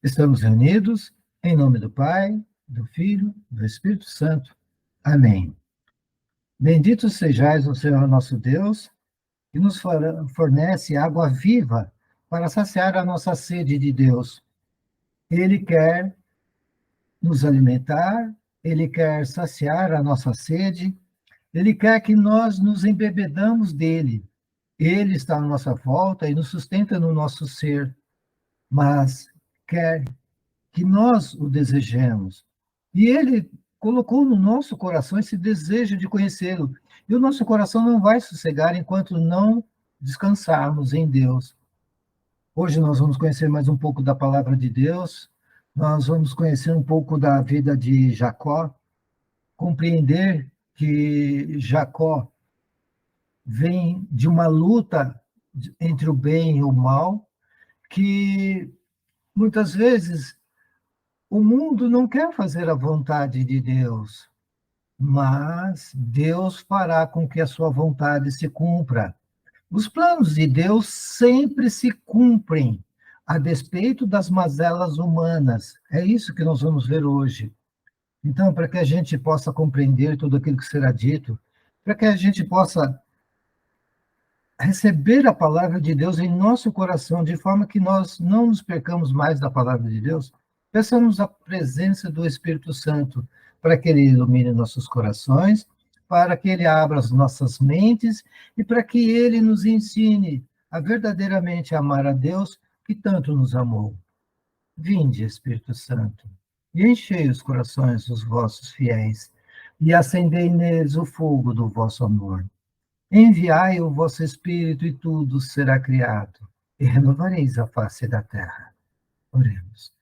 Estamos reunidos em nome do Pai, do Filho, do Espírito Santo. Amém. Bendito sejais o Senhor nosso Deus, que nos fornece água viva para saciar a nossa sede de Deus. Ele quer nos alimentar, Ele quer saciar a nossa sede, Ele quer que nós nos embebedamos dele. Ele está à nossa volta e nos sustenta no nosso ser, mas quer que nós o desejemos. E ele colocou no nosso coração esse desejo de conhecê-lo. E o nosso coração não vai sossegar enquanto não descansarmos em Deus. Hoje nós vamos conhecer mais um pouco da palavra de Deus, nós vamos conhecer um pouco da vida de Jacó, compreender que Jacó vem de uma luta entre o bem e o mal, que muitas vezes o mundo não quer fazer a vontade de Deus, mas Deus fará com que a sua vontade se cumpra. Os planos de Deus sempre se cumprem, a despeito das mazelas humanas. É isso que nós vamos ver hoje. Então, para que a gente possa compreender tudo aquilo que será dito, para que a gente possa receber a palavra de Deus em nosso coração, de forma que nós não nos percamos mais da palavra de Deus, peçamos a presença do Espírito Santo para que ele ilumine nossos corações, para que ele abra as nossas mentes e para que ele nos ensine a verdadeiramente amar a Deus que tanto nos amou. Vinde, Espírito Santo, e enchei os corações dos vossos fiéis, e acendei neles o fogo do vosso amor. Enviai o vosso Espírito e tudo será criado, e renovareis a face da terra. Oremos.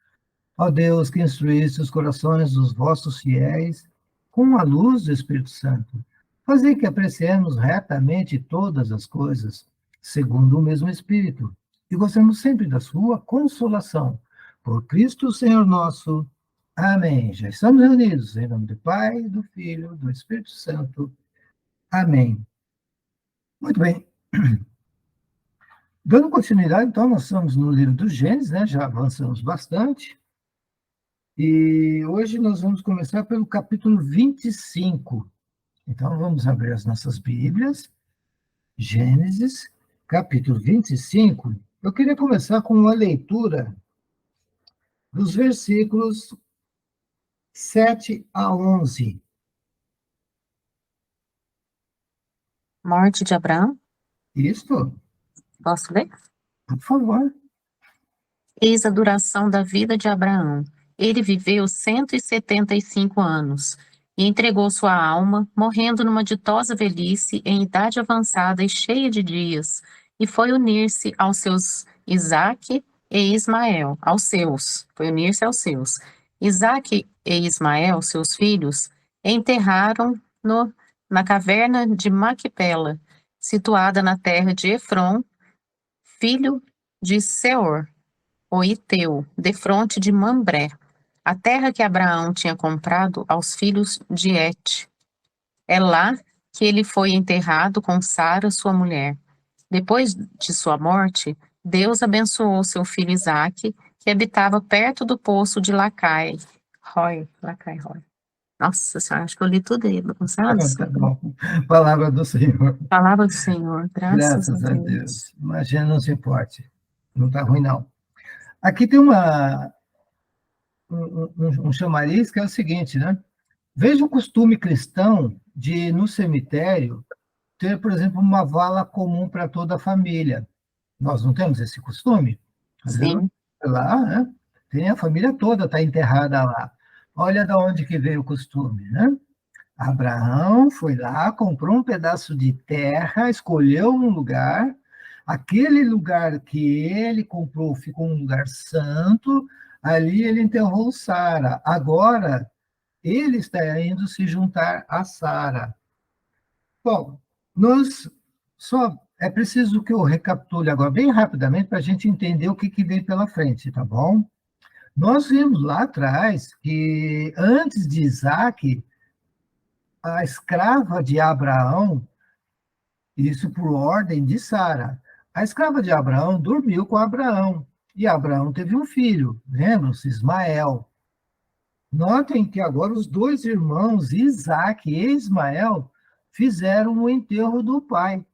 Ó Deus, que instruísse os corações dos vossos fiéis com a luz do Espírito Santo, fazei que apreciemos retamente todas as coisas, segundo o mesmo Espírito, e gozemos sempre da sua consolação. Por Cristo, Senhor nosso. Amém. Já estamos reunidos em nome do Pai, do Filho, do Espírito Santo. Amém. Muito bem. Dando continuidade, então, nós estamos no livro do Gênesis, né? Já avançamos bastante. E hoje nós vamos começar pelo capítulo 25. Então, vamos abrir as nossas Bíblias. Gênesis, capítulo 25. Eu queria começar com uma leitura dos versículos 7 a 11. Morte de Abraão. Isto? Posso ler? Por favor. Eis a duração da vida de Abraão. Ele viveu 175 anos e entregou sua alma, morrendo numa ditosa velhice, em idade avançada e cheia de dias, e foi unir-se aos seus Isaque e Ismael, foi unir-se aos seus. Isaque e Ismael, seus filhos, enterraram-no na caverna de Maquipela, situada na terra de Efron, filho de Seor, o Iteu, defronte de Mambré, a terra que Abraão tinha comprado aos filhos de Et. É lá que ele foi enterrado com Sara, sua mulher. Depois de sua morte, Deus abençoou seu filho Isaque, que habitava perto do poço de Lacai. Roy. Nossa Senhora, acho que eu li tudo aí, bagunçado. Tá bom. Palavra do Senhor. Palavra do Senhor, graças a Graças a Deus. Deus. Imagina, não se importe. Não está ruim, não. Aqui tem um chamariz que é o seguinte, né? Veja o costume cristão de, no cemitério, ter, por exemplo, uma vala comum para toda a família. Nós não temos esse costume? Sim. Lá, né? Tem a família toda, está enterrada lá. Olha de onde que veio o costume, né? Abraão foi lá, comprou um pedaço de terra, escolheu um lugar, aquele lugar que ele comprou ficou um lugar santo, ali ele enterrou Sara. Agora, ele está indo se juntar a Sara. Bom, é preciso que eu recapitule agora bem rapidamente para a gente entender o que veio pela frente, tá bom? Nós vimos lá atrás que antes de Isaac, a escrava de Abraão, isso por ordem de Sara, a escrava de Abraão dormiu com Abraão. E Abraão teve um filho, lembram-se? Ismael. Notem que agora os dois irmãos, Isaac e Ismael, fizeram o enterro do pai.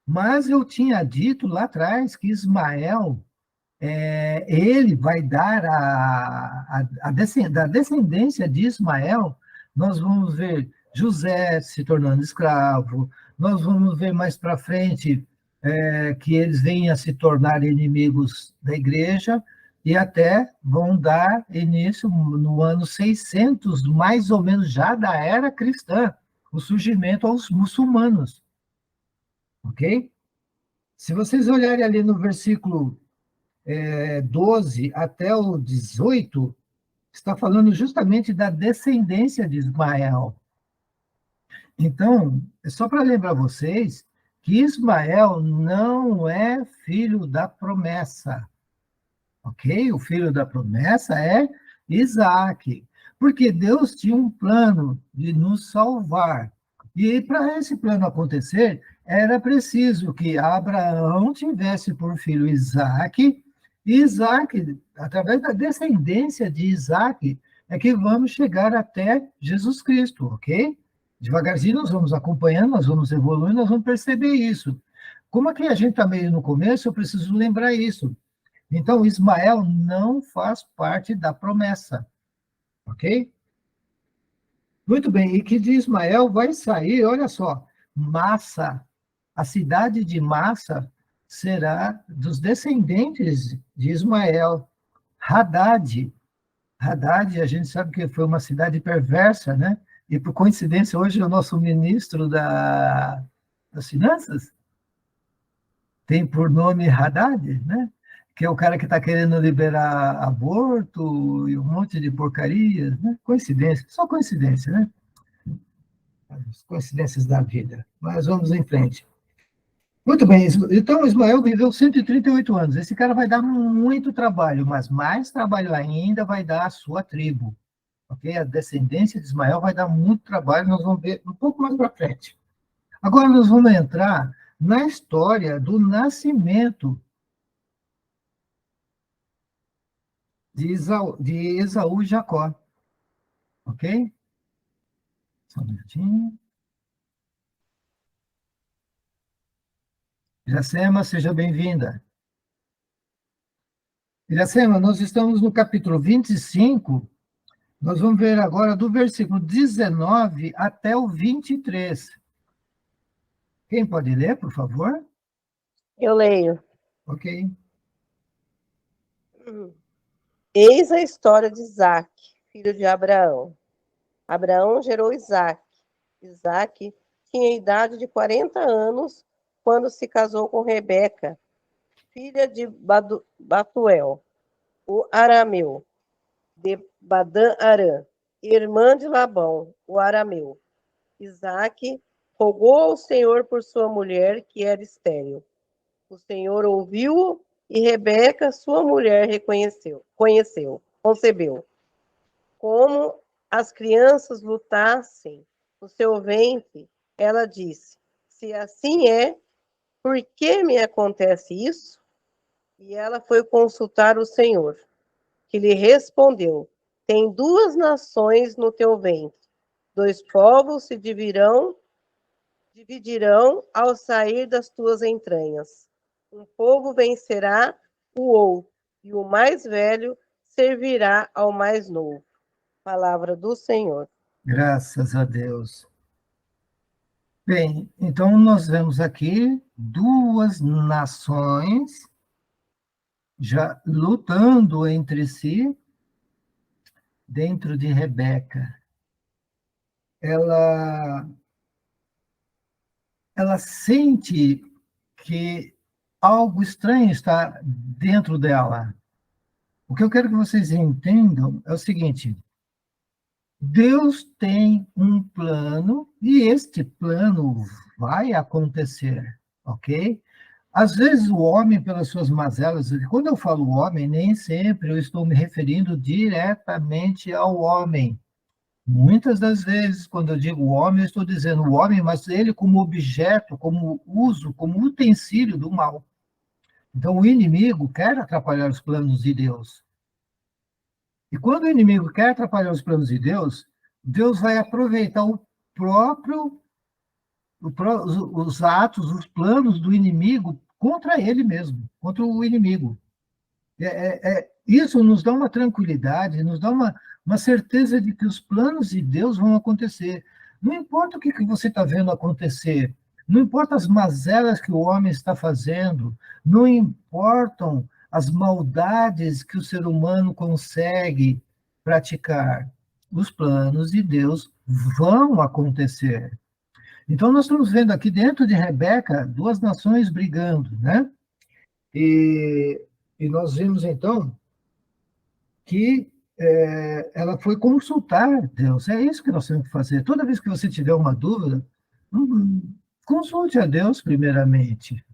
Mas eu tinha dito lá atrás que Ismael, ele vai dar da descendência de Ismael, nós vamos ver José se tornando escravo, nós vamos ver mais para frente que eles venham a se tornar inimigos da igreja, e até vão dar início no ano 600, mais ou menos já da era cristã, o surgimento aos muçulmanos, ok? Se vocês olharem ali no versículo 12 até o 18, está falando justamente da descendência de Ismael. Então, é só para lembrar vocês que Ismael não é filho da promessa, ok? O filho da promessa é Isaac, porque Deus tinha um plano de nos salvar. E para esse plano acontecer, era preciso que Abraão tivesse por filho Isaac, e Isaac, através da descendência de Isaac, é que vamos chegar até Jesus Cristo, ok? Devagarzinho nós vamos acompanhando, nós vamos evoluindo, nós vamos perceber isso. Como aqui a gente está meio no começo, eu preciso lembrar isso. Então, Ismael não faz parte da promessa, ok? Muito bem, e que de Ismael vai sair, olha só, Massa, a cidade de Massa será dos descendentes de Ismael. Haddad, Haddad, a gente sabe que foi uma cidade perversa, né? E por coincidência, hoje é o nosso ministro das Finanças tem por nome Haddad, né? Que é o cara que está querendo liberar aborto e um monte de porcarias, né? Coincidência, só coincidência, né? As coincidências da vida. Mas vamos em frente. Muito bem, então Ismael viveu 138 anos. Esse cara vai dar muito trabalho, mas mais trabalho ainda vai dar a sua tribo. Ok? A descendência de Ismael vai dar muito trabalho, nós vamos ver um pouco mais para frente. Agora nós vamos entrar na história do nascimento de Esaú e Jacó. Ok? Só um minutinho. Iracema, seja bem-vinda. Iracema, nós estamos no capítulo 25, nós vamos ver agora do versículo 19 até o 23. Quem pode ler, por favor? Eu leio. Ok. Eis a história de Isaque, filho de Abraão. Abraão gerou Isaque. Isaque tinha a idade de 40 anos quando se casou com Rebeca, filha de Batuel, o arameu, de Badã-Arã, irmã de Labão, o arameu. Isaque rogou ao Senhor por sua mulher, que era estéril. O Senhor ouviu-o e Rebeca, sua mulher, concebeu. Como as crianças lutassem no seu ventre, ela disse: se assim é, por que me acontece isso? E ela foi consultar o Senhor, que lhe respondeu: tem duas nações no teu ventre, dois povos se dividirão ao sair das tuas entranhas. Um povo vencerá o outro, e o mais velho servirá ao mais novo. Palavra do Senhor. Graças a Deus. Bem, então nós vemos aqui duas nações já lutando entre si dentro de Rebeca. Ela sente que algo estranho está dentro dela. O que eu quero que vocês entendam é o seguinte: Deus tem um plano e este plano vai acontecer, ok? Às vezes o homem, pelas suas mazelas, e quando eu falo homem, nem sempre eu estou me referindo diretamente ao homem. Muitas das vezes, quando eu digo homem, eu estou dizendo o homem, mas ele como objeto, como uso, como utensílio do mal. Então, o inimigo quer atrapalhar os planos de Deus. E quando o inimigo quer atrapalhar os planos de Deus, Deus vai aproveitar o próprio, os atos, os planos do inimigo contra ele mesmo, contra o inimigo. Isso nos dá uma tranquilidade, nos dá uma certeza de que os planos de Deus vão acontecer. Não importa o que você está vendo acontecer, não importa as mazelas que o homem está fazendo, não importam as maldades que o ser humano consegue praticar. Os planos de Deus vão acontecer. Então, nós estamos vendo aqui dentro de Rebeca duas nações brigando, né? E, e nós vimos, então, que ela foi consultar Deus. É isso que nós temos que fazer. Toda vez que você tiver uma dúvida, consulte a Deus primeiramente.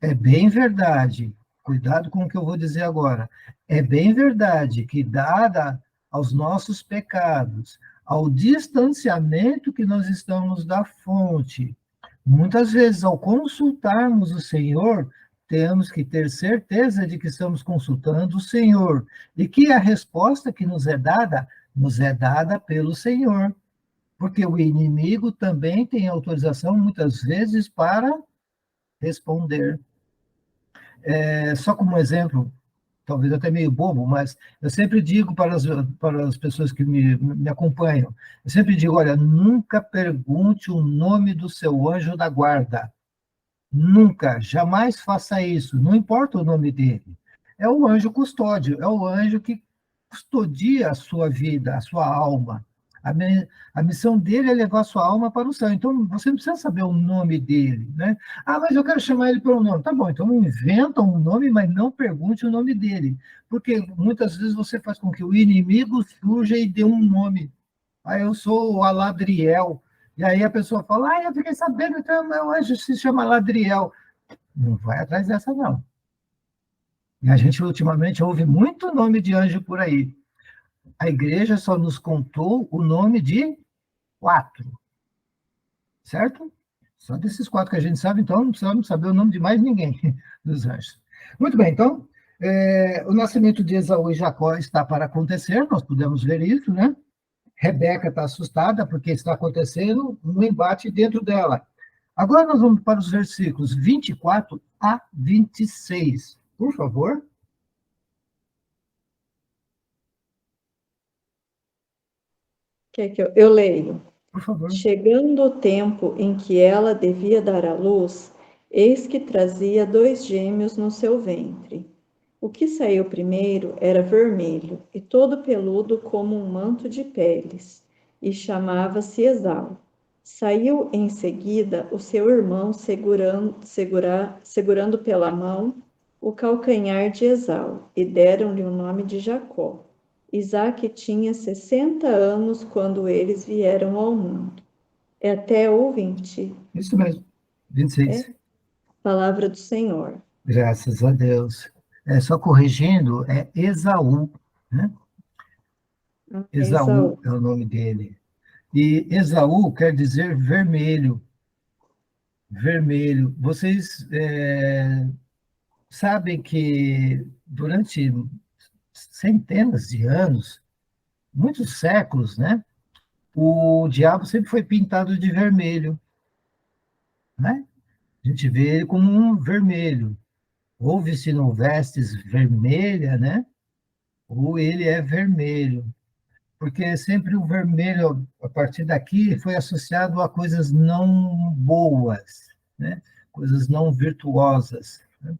É bem verdade, cuidado com o que eu vou dizer agora. É bem verdade que, dada aos nossos pecados, ao distanciamento que nós estamos da fonte, muitas vezes, ao consultarmos o Senhor, temos que ter certeza de que estamos consultando o Senhor e que a resposta que nos é dada pelo Senhor. Porque o inimigo também tem autorização, muitas vezes, para responder. Só como exemplo, talvez até meio bobo, mas eu sempre digo para as pessoas que me acompanham, eu sempre digo, olha, nunca pergunte o nome do seu anjo da guarda. Nunca, jamais faça isso, não importa o nome dele. É o anjo custódio, é o anjo que custodia a sua vida, a sua alma. A missão dele é levar a sua alma para o céu. Então, você não precisa saber o nome dele, né? Ah, mas eu quero chamar ele pelo nome. Tá bom, então inventa um nome, mas não pergunte o nome dele. Porque muitas vezes você faz com que o inimigo surja e dê um nome. Ah, eu sou o Aladriel. E aí a pessoa fala, eu fiquei sabendo, então meu anjo se chama Ladriel. Não vai atrás dessa, não. E a gente ultimamente ouve muito nome de anjo por aí. A igreja só nos contou o nome de 4, certo? Só desses 4 que a gente sabe, então não precisamos saber o nome de mais ninguém dos anjos. Muito bem, então, o nascimento de Esaú e Jacó está para acontecer, nós podemos ver isso, né? Rebeca está assustada porque está acontecendo um embate dentro dela. Agora nós vamos para os versículos 24 a 26. Por favor. Quer que eu leio? Por favor. Chegando o tempo em que ela devia dar à luz, eis que trazia 2 gêmeos no seu ventre. O que saiu primeiro era vermelho e todo peludo como um manto de peles, e chamava-se Esau. Saiu em seguida o seu irmão segurando pela mão o calcanhar de Esau, e deram-lhe o nome de Jacó. Isaque tinha 60 anos quando eles vieram ao mundo. É até o 20. Isso mesmo, 26. Palavra do Senhor. Graças a Deus. Só corrigindo, é Esaú, né? Esaú Esaú. é o nome dele. E Esaú quer dizer vermelho. Vermelho. Vocês sabem que durante centenas de anos, muitos séculos, né? O diabo sempre foi pintado de vermelho, né? A gente vê ele como um vermelho. Ou vestiu vestes vermelha, né? Ou ele é vermelho. Porque sempre o vermelho, a partir daqui, foi associado a coisas não boas, né? Coisas não virtuosas. Né?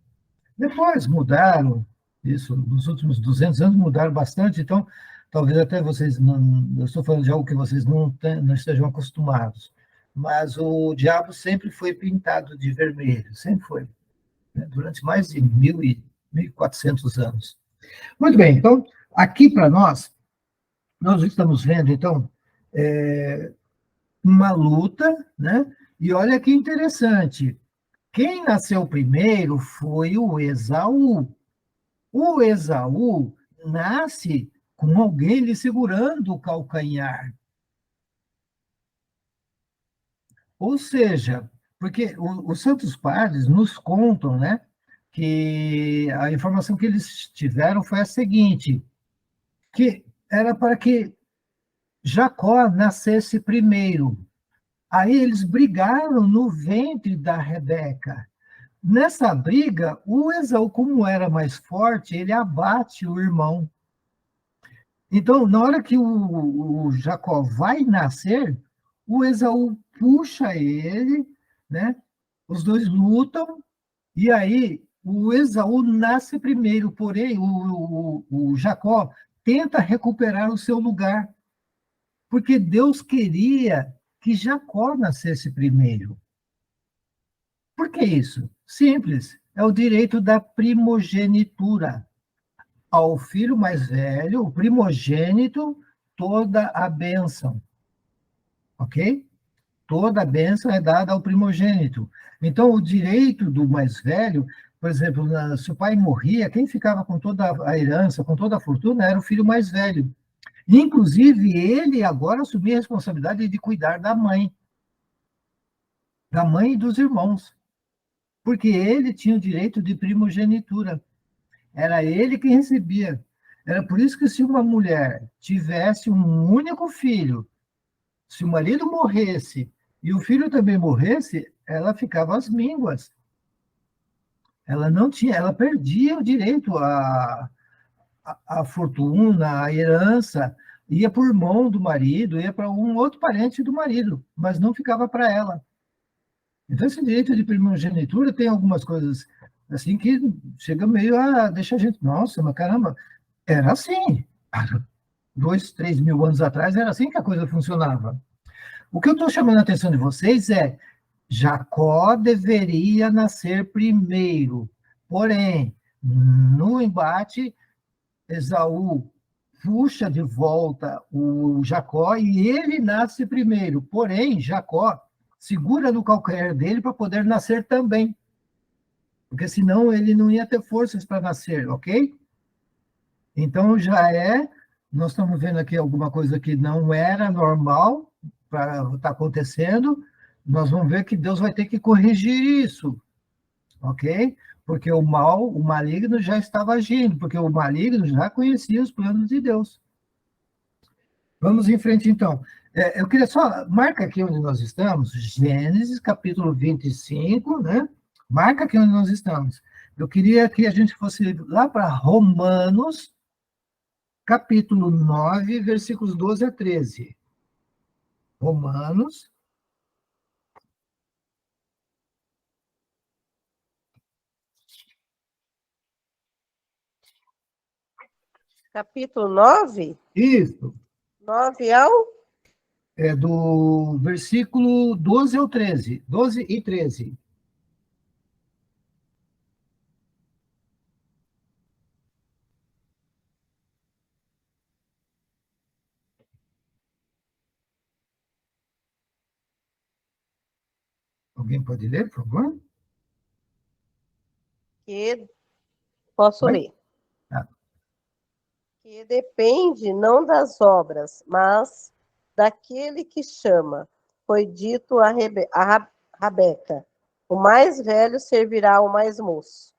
Depois mudaram, isso, nos últimos 200 anos mudaram bastante, então, talvez até vocês, não, eu estou falando de algo que vocês não estejam acostumados, mas o diabo sempre foi pintado de vermelho, sempre foi, né? Durante mais de 1.400 anos. Muito bem, então, aqui para nós estamos vendo, então, uma luta, né? E olha que interessante, quem nasceu primeiro foi o Esaú. O Esaú nasce com alguém lhe segurando o calcanhar. Ou seja, porque os santos padres nos contam, né, que a informação que eles tiveram foi a seguinte, que era para que Jacó nascesse primeiro. Aí eles brigaram no ventre da Rebeca. Nessa briga, o Esaú, como era mais forte, ele abate o irmão. Então, na hora que o Jacó vai nascer, o Esaú puxa ele, né? Os dois lutam, e aí o Esaú nasce primeiro, porém o Jacó tenta recuperar o seu lugar, porque Deus queria que Jacó nascesse primeiro. Por que isso? Simples, é o direito da primogenitura. Ao filho mais velho, o primogênito, toda a bênção. Ok? Toda a bênção é dada ao primogênito. Então, o direito do mais velho, por exemplo, se o pai morria, quem ficava com toda a herança, com toda a fortuna, era o filho mais velho. Inclusive, ele agora assumia a responsabilidade de cuidar da mãe e dos irmãos, porque ele tinha o direito de primogenitura. Era ele quem recebia. Era por isso que se uma mulher tivesse um único filho, se o marido morresse e o filho também morresse, ela ficava às mínguas. Ela não tinha, ela perdia o direito à fortuna, à herança, ia para o irmão do marido, ia para um outro parente do marido, mas não ficava para ela. Então, esse direito de primogenitura tem algumas coisas assim que chega meio a deixar a gente, nossa, mas caramba, era assim. 2, 3 mil anos atrás era assim que a coisa funcionava. O que eu estou chamando a atenção de vocês é Jacó deveria nascer primeiro. Porém, no embate, Esaú puxa de volta o Jacó e ele nasce primeiro. Porém, Jacó segura no calcanhar dele para poder nascer também. Porque senão ele não ia ter forças para nascer, ok? Então nós estamos vendo aqui alguma coisa que não era normal para estar acontecendo, nós vamos ver que Deus vai ter que corrigir isso, ok? Porque o maligno já estava agindo, porque o maligno já conhecia os planos de Deus. Vamos em frente, então. Eu queria só, marca aqui onde nós estamos, Gênesis, capítulo 25, né? Marca aqui onde nós estamos. Eu queria que a gente fosse lá para Romanos, capítulo 9, versículos 12 a 13. Romanos. Capítulo 9? Isso. 9 ao? É do versículo 12 ao 13. 12 e 13. Alguém pode ler, por favor? Posso Oi? ler. Tá. Que depende não das obras, mas daquele que chama. Foi dito a Rabeca: o mais velho servirá ao mais moço.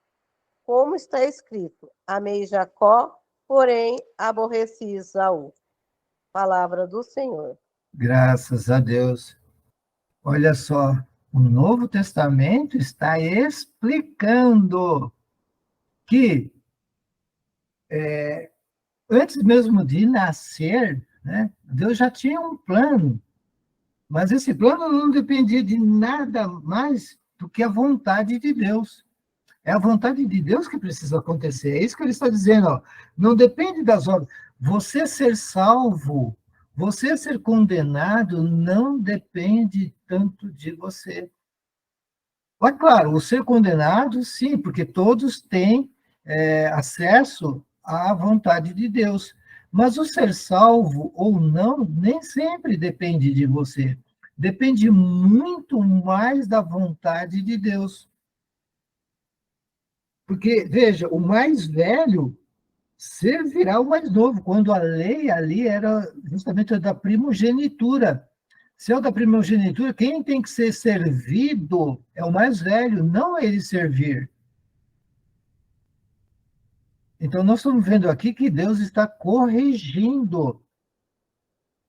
Como está escrito: amei Jacó, porém aborreci Esaú. Palavra do Senhor. Graças a Deus. Olha só, o Novo Testamento está explicando que antes mesmo de nascer, né, Deus já tinha um plano, mas esse plano não dependia de nada mais do que a vontade de Deus. É a vontade de Deus que precisa acontecer. É isso que ele está dizendo. Ó. Não depende das obras. Você ser salvo, você ser condenado, não depende tanto de você. Mas, claro, o ser condenado, sim, porque todos têm acesso à vontade de Deus. Mas o ser salvo ou não, nem sempre depende de você. Depende muito mais da vontade de Deus. Porque, veja, o mais velho servirá ao mais novo, quando a lei ali era justamente a da primogenitura. Se é o da primogenitura, quem tem que ser servido é o mais velho, não ele servir. Então, nós estamos vendo aqui que Deus está corrigindo.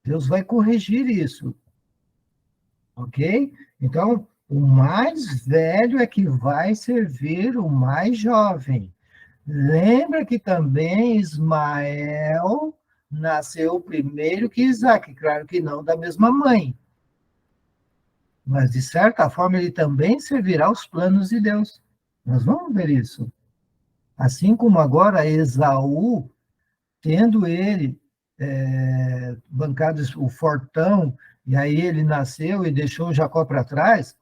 Deus vai corrigir isso, ok? Então, o mais velho é que vai servir o mais jovem. Lembra que também Ismael nasceu primeiro que Isaac, claro que não da mesma mãe, mas de certa forma ele também servirá aos planos de Deus. Nós vamos ver isso. Assim como agora Esaú, tendo ele bancado o fortão, e aí ele nasceu e deixou Jacó para trás,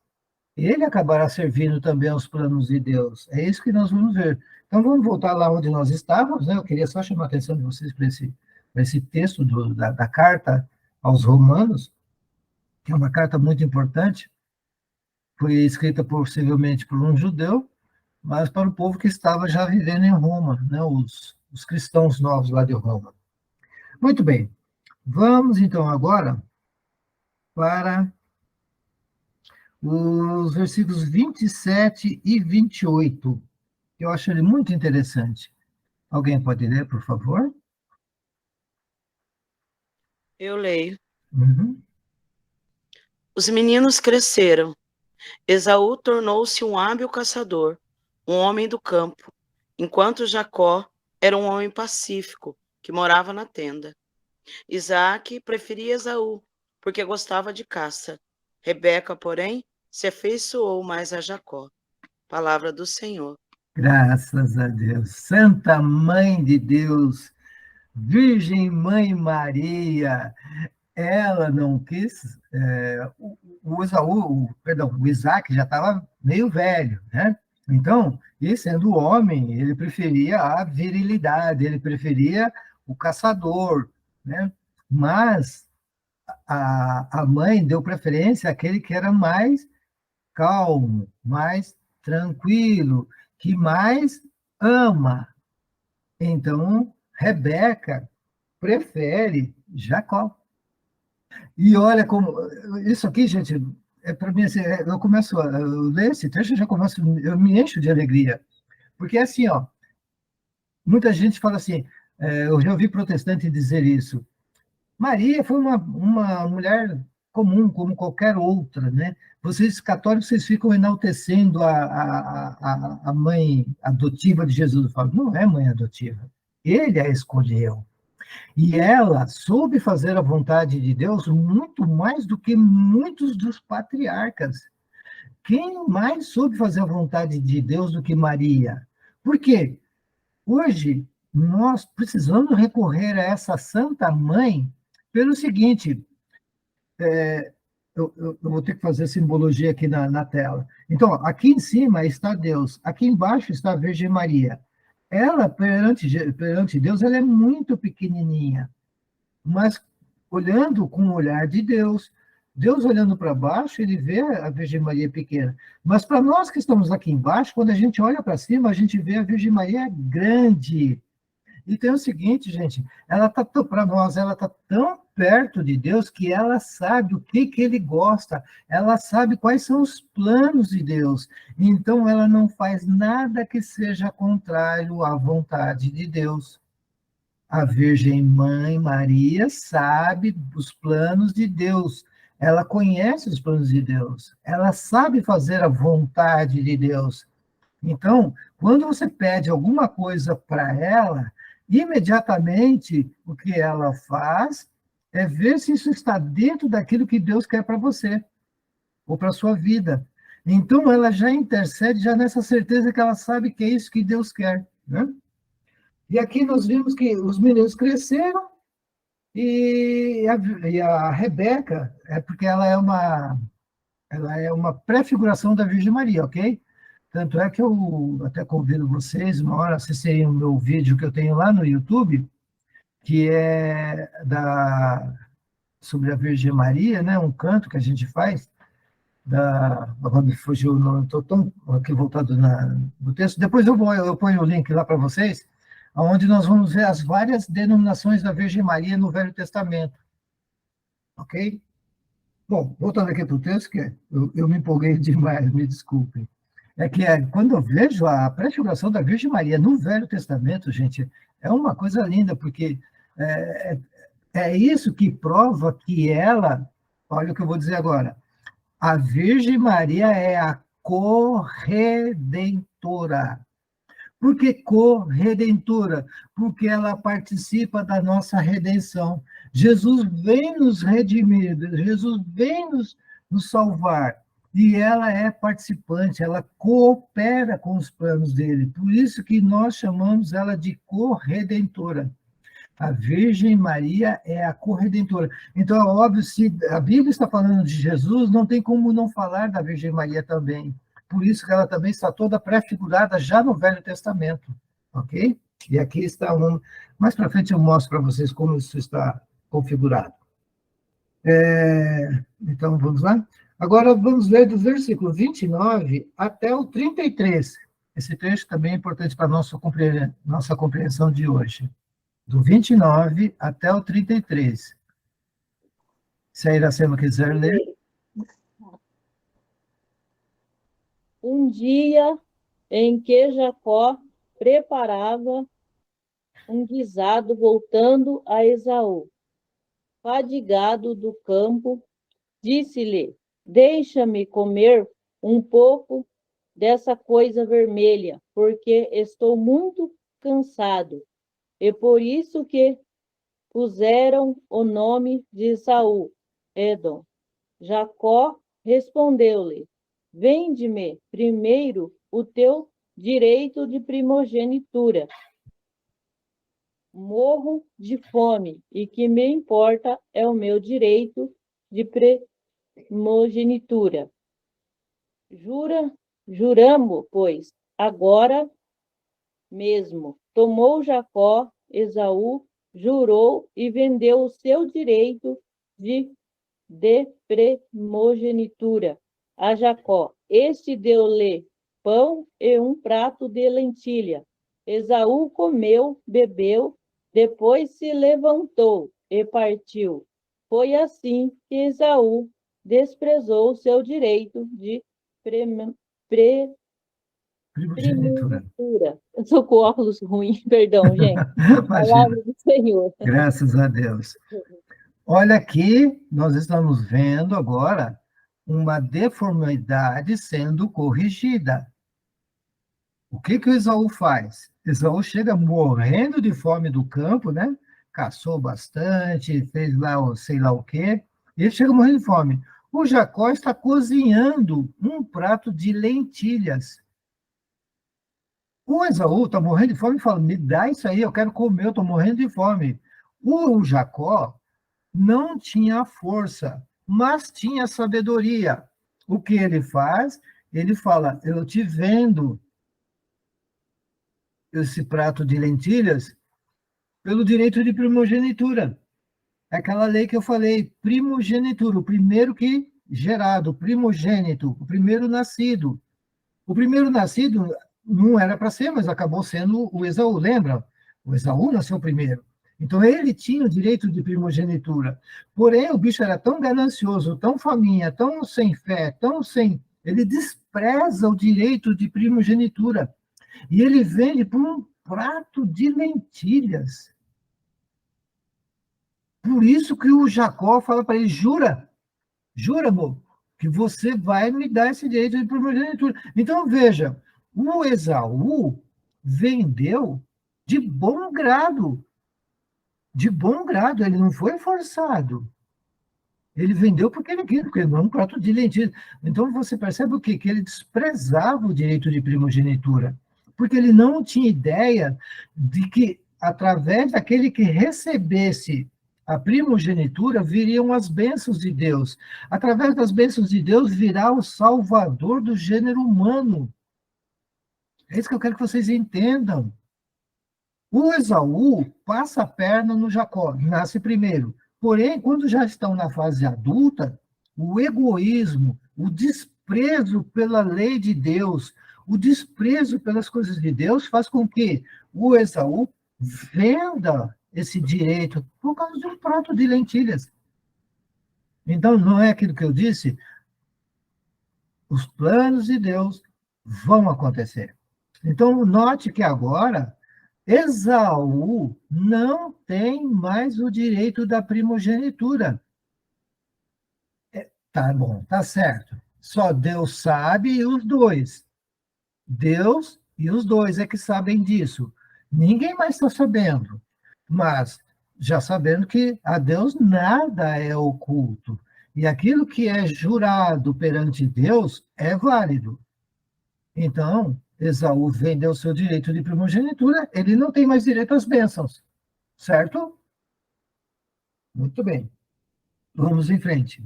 ele acabará servindo também aos planos de Deus. É isso que nós vamos ver. Então, vamos voltar lá onde nós estávamos, né? Eu queria só chamar a atenção de vocês para esse texto da carta aos Romanos, que é uma carta muito importante, foi escrita possivelmente por um judeu, mas para o povo que estava já vivendo em Roma, né? Os cristãos novos lá de Roma. Muito bem, vamos então agora para os versículos 27 e 28. Eu acho ele muito interessante. Alguém pode ler, por favor? Eu leio. Uhum. Os meninos cresceram. Esaú tornou-se um hábil caçador, um homem do campo, enquanto Jacó era um homem pacífico, que morava na tenda. Isaac preferia Esaú, porque gostava de caça. Rebeca, porém, se afeiçoou mais a Jacó. Palavra do Senhor. Graças a Deus. Santa Mãe de Deus, Virgem Mãe Maria, ela não quis. O Esaú, perdão, o Isaac já estava meio velho, né? Então, e sendo homem, ele preferia a virilidade, ele preferia o caçador, né? Mas a mãe deu preferência àquele que era mais calmo, mais tranquilo, que mais ama. Então, Rebeca prefere Jacó. E olha como. Isso aqui, gente, para mim, assim, eu começo a ler esse trecho, eu já começo, eu me encho de alegria. Porque assim, ó, muita gente fala assim, eu já ouvi protestante dizer isso. Maria foi uma mulher comum, como qualquer outra, né? Vocês católicos, vocês ficam enaltecendo a mãe adotiva de Jesus. Eu falo, não é mãe adotiva. Ele a escolheu. E ela soube fazer a vontade de Deus muito mais do que muitos dos patriarcas. Quem mais soube fazer a vontade de Deus do que Maria? Por quê? Hoje, nós precisamos recorrer a essa Santa Mãe pelo seguinte, eu vou ter que fazer simbologia aqui na tela. Então, aqui em cima está Deus, aqui embaixo está a Virgem Maria. Ela, perante Deus, ela é muito pequenininha, mas olhando com o olhar de Deus, Deus olhando para baixo, ele vê a Virgem Maria pequena. Mas para nós que estamos aqui embaixo, quando a gente olha para cima, a gente vê a Virgem Maria grande. E tem o seguinte, gente, ela tá para nós, ela está tão perto de Deus que ela sabe o que ele gosta, ela sabe quais são os planos de Deus. Então ela não faz nada que seja contrário à vontade de Deus. A Virgem Mãe Maria sabe os planos de Deus. Ela conhece os planos de Deus. Ela sabe fazer a vontade de Deus. Então, quando você pede alguma coisa para ela, imediatamente o que ela faz é ver se isso está dentro daquilo que Deus quer para você ou para a sua vida. Então, ela já intercede já nessa certeza que ela sabe que é isso que Deus quer, né? E aqui nós vimos que os meninos cresceram e a Rebeca, porque ela é uma prefiguração da Virgem Maria, ok? Tanto é que eu até convido vocês, uma hora assistirem o meu vídeo que eu tenho lá no YouTube, que é sobre a Virgem Maria, né? Um canto que a gente faz, agora me fugiu o nome, estou tão aqui voltado no texto. Depois eu ponho o link lá para vocês, onde nós vamos ver as várias denominações da Virgem Maria no Velho Testamento. Ok? Bom, voltando aqui para o texto, que eu me empolguei demais, me desculpem. Quando eu vejo a prefiguração da Virgem Maria no Velho Testamento, gente, é uma coisa linda, porque é, é isso que prova que ela, olha o que eu vou dizer agora, a Virgem Maria é a corredentora. Por que corredentora? Porque ela participa da nossa redenção. Jesus vem nos redimir, Jesus vem nos salvar. E ela é participante, ela coopera com os planos dele. Por isso que nós chamamos ela de corredentora. A Virgem Maria é a corredentora. Então, é óbvio, se a Bíblia está falando de Jesus, não tem como não falar da Virgem Maria também. Por isso que ela também está toda prefigurada já no Velho Testamento, ok? E aqui está um... Mais para frente eu mostro para vocês como isso está configurado. Então, vamos lá? Agora, vamos ler do versículo 29 até o 33. Esse trecho também é importante para a nossa compreensão de hoje. Do 29 até o 33. Se a Iracema quiser ler. Um dia em que Jacó preparava um guisado voltando a Esaú, fadigado do campo, disse-lhe: deixa-me comer um pouco dessa coisa vermelha, porque estou muito cansado. E por isso que puseram o nome de Esaú, Edom. Jacó respondeu-lhe: vende-me primeiro o teu direito de primogenitura. Morro de fome, e que me importa é o meu direito de primogenitura. Juramos, pois, agora mesmo. Tomou Jacó, Esaú, jurou e vendeu o seu direito de primogenitura a Jacó. Este deu-lhe pão e um prato de lentilha. Esaú comeu, bebeu, depois se levantou e partiu. Foi assim que Esaú desprezou o seu direito de primogenitura. Eu estou com óculos ruins, perdão, gente. Palavra do Senhor. Graças a Deus. Olha aqui, nós estamos vendo agora uma deformidade sendo corrigida. O que o Esaú faz? Esaú chega morrendo de fome do campo, né? Caçou bastante, fez lá o sei lá o quê, e ele chega morrendo de fome. O Jacó está cozinhando um prato de lentilhas. O Esaú está morrendo de fome e fala: me dá isso aí, eu quero comer, eu estou morrendo de fome. O Jacó não tinha força, mas tinha sabedoria. O que ele faz? Ele fala: eu te vendo esse prato de lentilhas pelo direito de primogenitura. É aquela lei que eu falei, primogenitura, o primeiro que gerado, o primogênito, o primeiro nascido. O primeiro nascido não era para ser, mas acabou sendo o Esaú, lembra? O Esaú nasceu primeiro. Então, ele tinha o direito de primogenitura. Porém, o bicho era tão ganancioso, tão faminha, tão sem fé, tão sem... Ele despreza o direito de primogenitura. E ele vende por um prato de lentilhas. Por isso que o Jacó fala para ele: jura, amor, que você vai me dar esse direito de primogenitura. Então, veja, o Esaú vendeu de bom grado. De bom grado, ele não foi forçado. Ele vendeu porque ele quis, porque não é um prato de lentilhas. Então, você percebe o quê? Que ele desprezava o direito de primogenitura, porque ele não tinha ideia de que, através daquele que recebesse a primogenitura, viriam as bênçãos de Deus. Através das bênçãos de Deus, virá o Salvador do gênero humano. É isso que eu quero que vocês entendam. O Esaú passa a perna no Jacó, nasce primeiro. Porém, quando já estão na fase adulta, o egoísmo, o desprezo pela lei de Deus, o desprezo pelas coisas de Deus faz com que o Esaú venda esse direito por causa de um prato de lentilhas. Então, não é aquilo que eu disse? Os planos de Deus vão acontecer. Então, note que agora Esaú não tem mais o direito da primogenitura. Tá bom, tá certo. Só Deus sabe e os dois. Deus e os dois é que sabem disso. Ninguém mais está sabendo. Mas já sabendo que a Deus nada é oculto. E aquilo que é jurado perante Deus é válido. Então, Esaú vendeu seu direito de primogenitura, ele não tem mais direito às bênçãos. Certo? Muito bem. Vamos em frente.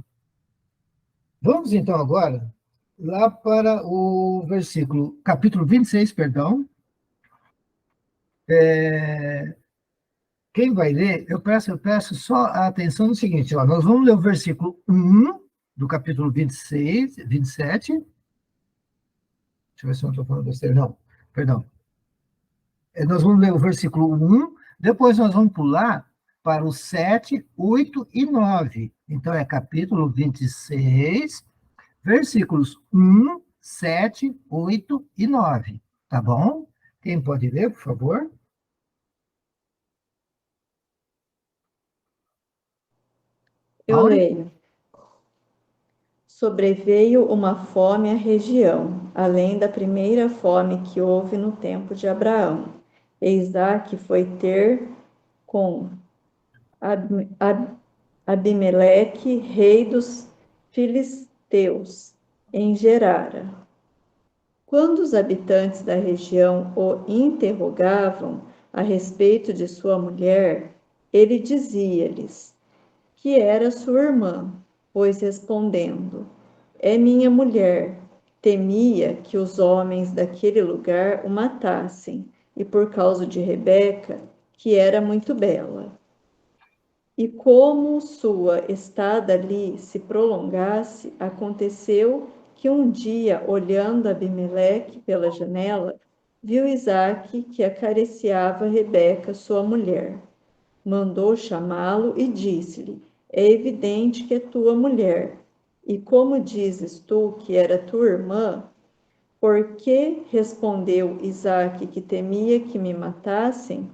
Vamos então agora lá para o versículo, capítulo 26, perdão. Quem vai ler, eu peço só a atenção no seguinte, ó, nós vamos ler o versículo 1 do capítulo 26, 27. Deixa eu ver se eu não estou falando besteira, não, perdão. Nós vamos ler o versículo 1, depois nós vamos pular para o 7, 8 e 9. Então, é capítulo 26, versículos 1, 7, 8 e 9. Tá bom? Quem pode ler, por favor? Eu Mauri? leio. Sobreveio uma fome à região, além da primeira fome que houve no tempo de Abraão. E Isaque foi ter com Abimeleque, rei dos filisteus, em Gerara. Quando os habitantes da região o interrogavam a respeito de sua mulher, ele dizia-lhes que era sua irmã, pois respondendo, é minha mulher, temia que os homens daquele lugar o matassem, e por causa de Rebeca, que era muito bela. E como sua estada ali se prolongasse, aconteceu que um dia, olhando Abimeleque pela janela, viu Isaque que acariciava Rebeca, sua mulher. Mandou chamá-lo e disse-lhe, é evidente que é tua mulher. E como dizes tu que era tua irmã, por que respondeu Isaque que temia que me matassem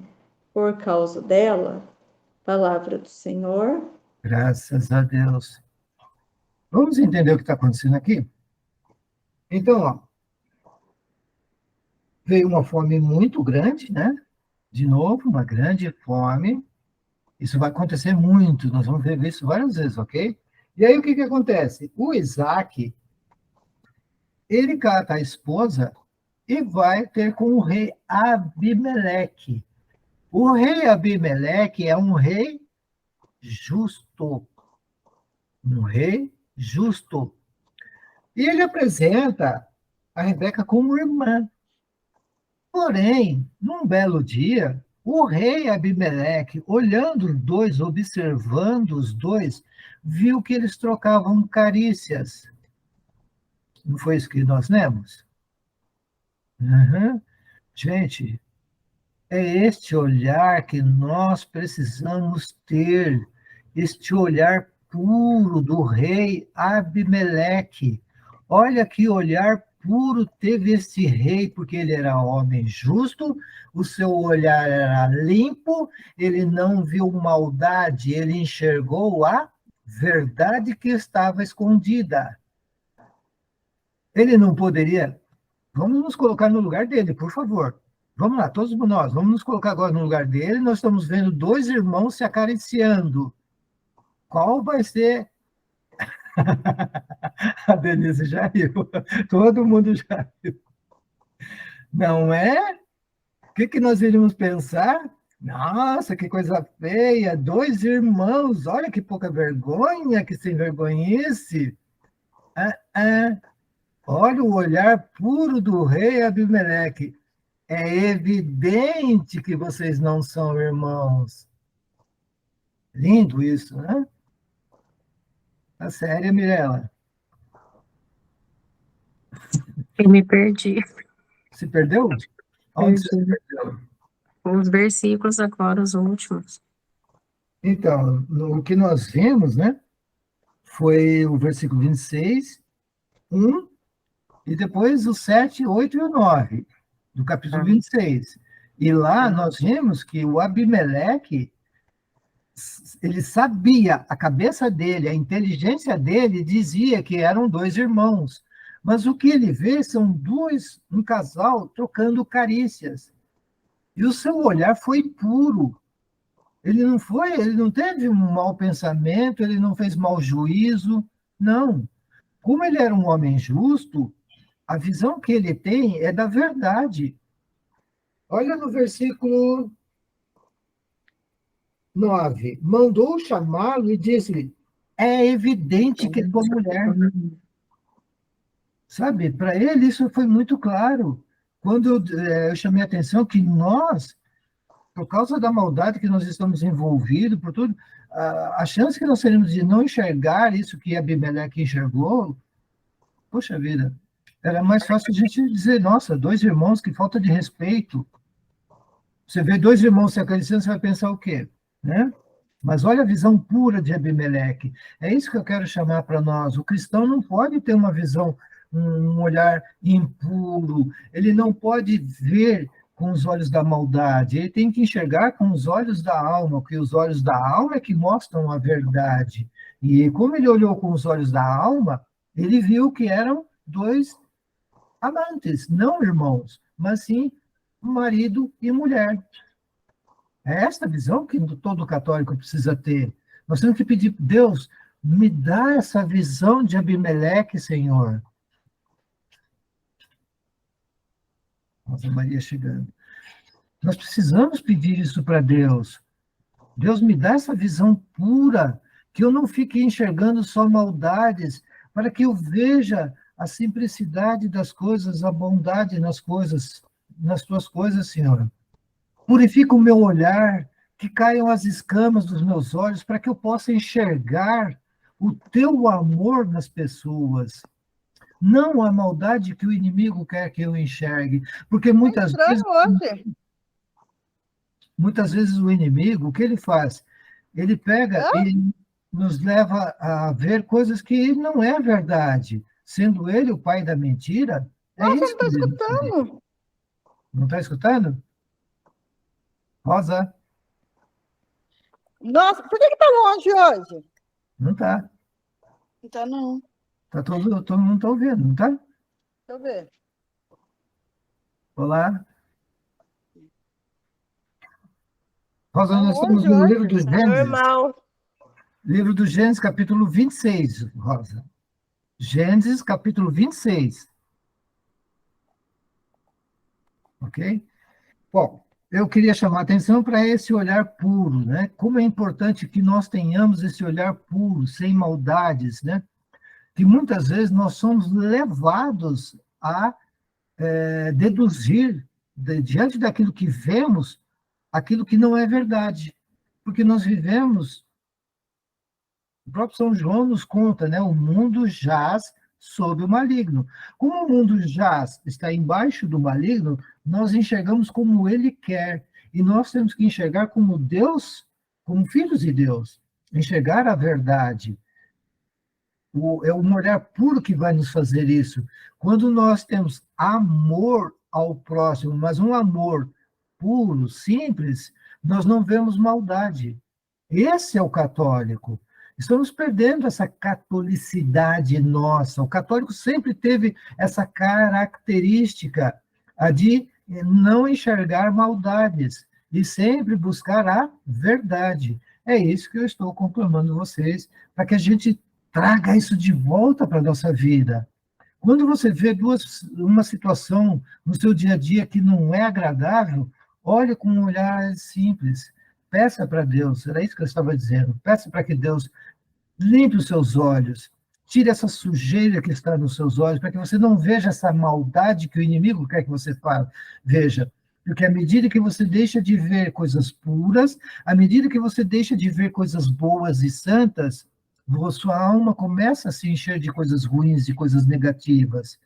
por causa dela? Palavra do Senhor. Graças a Deus. Vamos entender o que está acontecendo aqui? Então, ó, veio uma fome muito grande, né? De novo, uma grande fome. Isso vai acontecer muito, nós vamos ver isso várias vezes, ok? E aí o que acontece? O Isaac, ele cata a esposa e vai ter com o rei Abimeleque. O rei Abimeleque é um rei justo. Um rei justo. E ele apresenta a Rebeca como irmã. Porém, num belo dia, o rei Abimeleque, olhando os dois, observando os dois, viu que eles trocavam carícias. Não foi isso que nós lemos? Uhum. Gente, é este olhar que nós precisamos ter, este olhar puro do rei Abimeleque. Olha que olhar puro teve esse rei, porque ele era homem justo, o seu olhar era limpo, ele não viu maldade, ele enxergou a verdade que estava escondida. Ele não poderia. Vamos nos colocar no lugar dele, por favor. Vamos lá, todos nós, vamos nos colocar agora no lugar dele. Nós estamos vendo dois irmãos se acariciando. Qual vai ser? A Denise já riu. Todo mundo já riu. Não é? O que nós iríamos pensar? Nossa, que coisa feia! Dois irmãos, olha que pouca vergonha, que sem vergonhice. Olha o olhar puro do rei Abimeleque. É evidente que vocês não são irmãos. Lindo isso, né? Tá séria, Mirella? Eu me perdi. Se perdeu? Onde você se Perdi. perdeu? Os versículos agora, os últimos. Então, o que nós vimos, né? Foi o versículo 26, 1 e depois o 7, 8 e o 9, do capítulo 26. E lá nós vimos que o Abimeleque, ele sabia, a cabeça dele, a inteligência dele dizia que eram dois irmãos. Mas o que ele vê são um casal trocando carícias. E o seu olhar foi puro. Ele não teve um mau pensamento, ele não fez mau juízo, não. Como ele era um homem justo, a visão que ele tem é da verdade. Olha no versículo 9. Mandou chamá-lo e disse-lhe: é evidente que é tua mulher. Sabe, para ele isso foi muito claro. Quando eu chamei a atenção que nós, por causa da maldade que nós estamos envolvidos, por tudo, a chance que nós teremos de não enxergar isso que Abimeleque enxergou, poxa vida, era mais fácil a gente dizer, nossa, dois irmãos, que falta de respeito. Você vê dois irmãos se acariciando, você vai pensar o quê? Né? Mas olha a visão pura de Abimeleque. É isso que eu quero chamar para nós. O cristão não pode ter uma visão, um olhar impuro. Ele não pode ver com os olhos da maldade. Ele tem que enxergar com os olhos da alma, porque os olhos da alma é que mostram a verdade. E como ele olhou com os olhos da alma, ele viu que eram dois amantes, não irmãos, mas sim marido e mulher. É esta visão que todo católico precisa ter. Nós temos que pedir, Deus, me dá essa visão de Abimeleque, Senhor. Nossa, Maria chegando. Nós precisamos pedir isso para Deus. Deus, me dá essa visão pura, que eu não fique enxergando só maldades, para que eu veja a simplicidade das coisas, a bondade nas coisas, nas tuas coisas, Senhor. Purifica o meu olhar, que caiam as escamas dos meus olhos, para que eu possa enxergar o teu amor nas pessoas. Não a maldade que o inimigo quer que eu enxergue. Porque muitas vezes o inimigo, o que ele faz? Ele pega e nos leva a ver coisas que não é verdade. Sendo ele o pai da mentira, isso que ele está escutando. Não está escutando? Rosa? Nossa, por que está longe hoje? Não está. Não tá, não. Tá todo mundo está ouvindo, não está? Deixa eu ver. Olá. Rosa, nós estamos no livro do Gênesis. Normal. Livro do Gênesis, capítulo 26, Rosa. Gênesis, capítulo 26. Ok? Bom, eu queria chamar a atenção para esse olhar puro, né? Como é importante que nós tenhamos esse olhar puro, sem maldades, né? Que muitas vezes nós somos levados a deduzir, diante daquilo que vemos, aquilo que não é verdade. Porque nós vivemos, o próprio São João nos conta, né? O mundo jaz sob o maligno. Como o mundo jaz, está embaixo do maligno, nós enxergamos como ele quer. E nós temos que enxergar como Deus, como filhos de Deus. Enxergar a verdade. É um olhar puro que vai nos fazer isso. Quando nós temos amor ao próximo, mas um amor puro, simples, nós não vemos maldade. Esse é o católico. Estamos perdendo essa catolicidade nossa. O católico sempre teve essa característica de não enxergar maldades e sempre buscar a verdade. É isso que eu estou conclamando vocês, para que a gente traga isso de volta para a nossa vida. Quando você vê uma situação no seu dia a dia que não é agradável, olhe com um olhar simples. Peça para Deus, era isso que eu estava dizendo. Peça para que Deus limpe os seus olhos, tire essa sujeira que está nos seus olhos, para que você não veja essa maldade que o inimigo quer que você veja. Porque à medida que você deixa de ver coisas puras, à medida que você deixa de ver coisas boas e santas, sua alma começa a se encher de coisas ruins, de coisas negativas.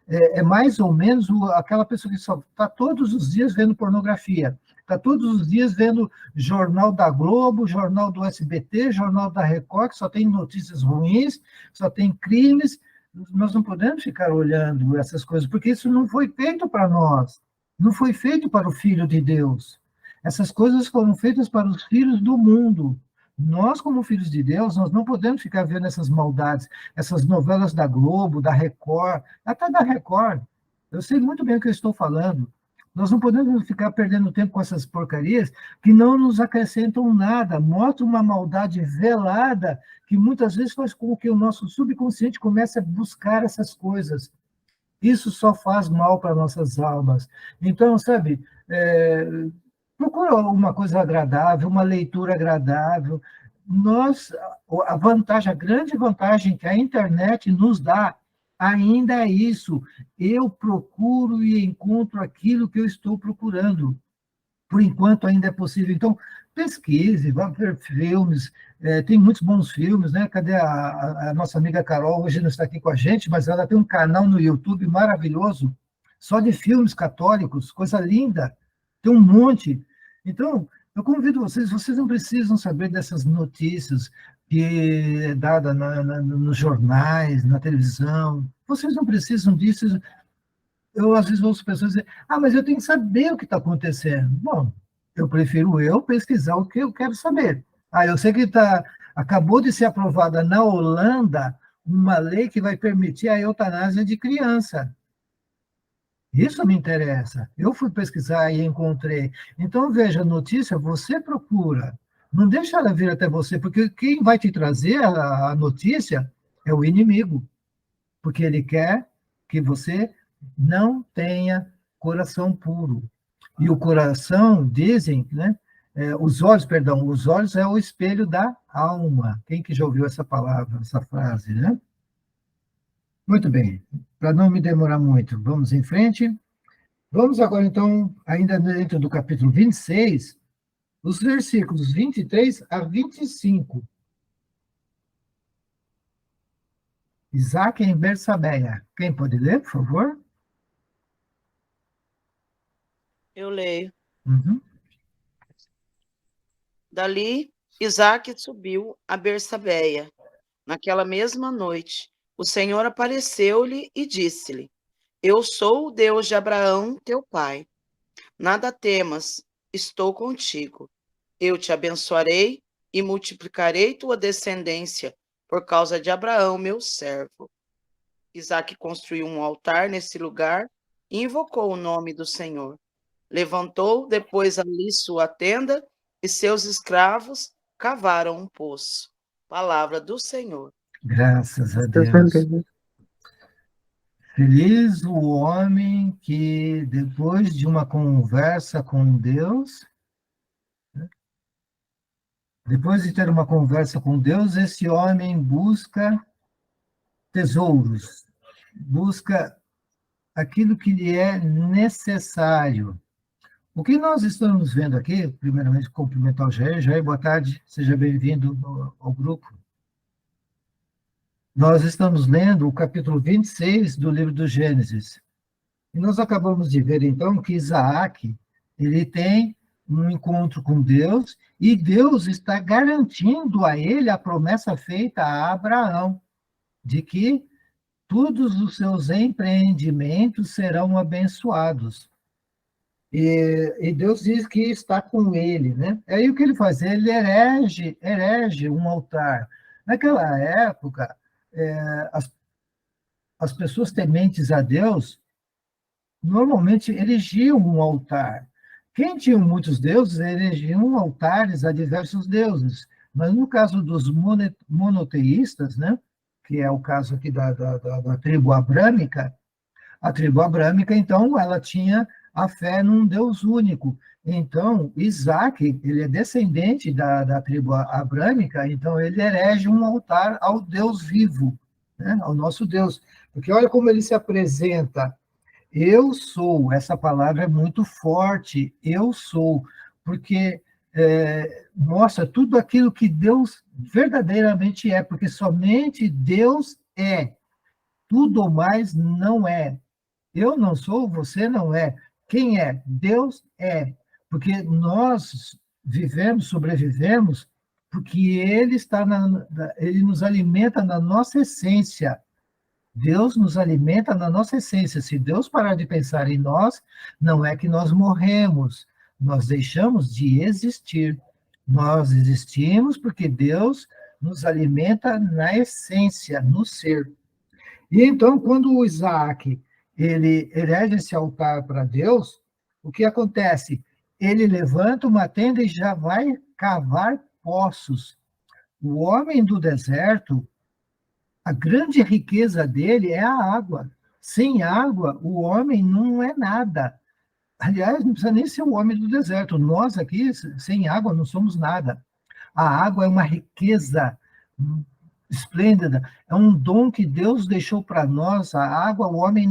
É mais ou menos aquela pessoa que só está todos os dias vendo pornografia, está todos os dias vendo jornal da Globo, jornal do SBT, jornal da Record, que só tem notícias ruins, só tem crimes, Nós não podemos ficar olhando essas coisas, porque isso não foi feito para nós, não foi feito para o Filho de Deus. Essas coisas foram feitas para os filhos do mundo. Nós, como filhos de Deus, nós não podemos ficar vendo essas maldades, essas novelas da Globo, da Record, até da Record. Eu sei muito bem o que eu estou falando. Nós não podemos ficar perdendo tempo com essas porcarias que não nos acrescentam nada, mostram uma maldade velada que muitas vezes faz com que o nosso subconsciente comece a buscar essas coisas. Isso só faz mal para nossas almas. Então, sabe, procura uma coisa agradável, uma leitura agradável. A grande vantagem que a internet nos dá ainda é isso. Eu procuro e encontro aquilo que eu estou procurando. Por enquanto ainda é possível. Então, pesquise, vá ver filmes. Tem muitos bons filmes, né? Cadê a nossa amiga Carol? Hoje não está aqui com a gente, mas ela tem um canal no YouTube maravilhoso, só de filmes católicos, coisa linda. Tem um monte. Então, eu convido vocês não precisam saber dessas notícias que é dada nos jornais, na televisão. Vocês não precisam disso. Eu, às vezes, ouço pessoas dizer, mas eu tenho que saber o que está acontecendo. Bom, eu prefiro pesquisar o que eu quero saber. Eu sei que acabou de ser aprovada na Holanda uma lei que vai permitir a eutanásia de criança. Isso me interessa. Eu fui pesquisar e encontrei. Então, veja, a notícia, você procura. Não deixa ela vir até você, porque quem vai te trazer a notícia é o inimigo. Porque ele quer que você não tenha coração puro. E o coração, dizem, né? Os olhos é o espelho da alma. Quem que já ouviu essa palavra, essa frase, né? Muito bem. Para não me demorar muito, vamos em frente. Vamos agora, então, ainda dentro do capítulo 26, os versículos 23 a 25. Isaac em Bersabeia. Quem pode ler, por favor? Eu leio. Uhum. Dali, Isaque subiu a Bersabeia. Naquela mesma noite, o Senhor apareceu-lhe e disse-lhe: Eu sou o Deus de Abraão, teu pai. Nada temas, estou contigo. Eu te abençoarei e multiplicarei tua descendência por causa de Abraão, meu servo. Isaque construiu um altar nesse lugar e invocou o nome do Senhor. Levantou depois ali sua tenda e seus escravos cavaram um poço. Palavra do Senhor. Graças a Deus. Feliz o homem que, depois de uma conversa com Deus, depois de ter uma conversa com Deus, esse homem busca tesouros, busca aquilo que lhe é necessário. O que nós estamos vendo aqui, primeiramente, cumprimentar o Jair. Jair, boa tarde, seja bem-vindo ao grupo. Nós estamos lendo o capítulo 26 do livro do Gênesis. E nós acabamos de ver, então, que Isaac, ele tem um encontro com Deus, e Deus está garantindo a ele a promessa feita a Abraão, de que todos os seus empreendimentos serão abençoados. E Deus diz que está com ele, né? Aí o que ele faz? Ele erege um altar. Naquela época, as pessoas tementes a Deus normalmente erigiam um altar. Quem tinha muitos deuses, erigiam altares a diversos deuses. Mas no caso dos monoteístas, né, que é o caso aqui da tribo abrâmica, a tribo abrâmica, então, ela tinha a fé num Deus único. Então, Isaac, ele é descendente da tribo abrâmica, então ele erege um altar ao Deus vivo, né, ao nosso Deus. Porque olha como ele se apresenta. Eu sou, essa palavra é muito forte, eu sou, porque mostra tudo aquilo que Deus verdadeiramente é, porque somente Deus é, tudo mais não é. Eu não sou, você não é. Quem é? Deus é, porque nós vivemos, sobrevivemos, porque Ele nos alimenta na nossa essência. Deus nos alimenta na nossa essência. Se Deus parar de pensar em nós, não é que nós morremos, nós deixamos de existir. Nós existimos porque Deus nos alimenta na essência, no ser. E então, quando o Isaac ele erege esse altar para Deus, o que acontece? Ele levanta uma tenda e já vai cavar poços. O homem do deserto, a grande riqueza dele é a água. Sem água, o homem não é nada. Aliás, não precisa nem ser o homem do deserto. Nós aqui, sem água, não somos nada. A água é uma riqueza esplêndida, é um dom que Deus deixou para nós. A água, o homem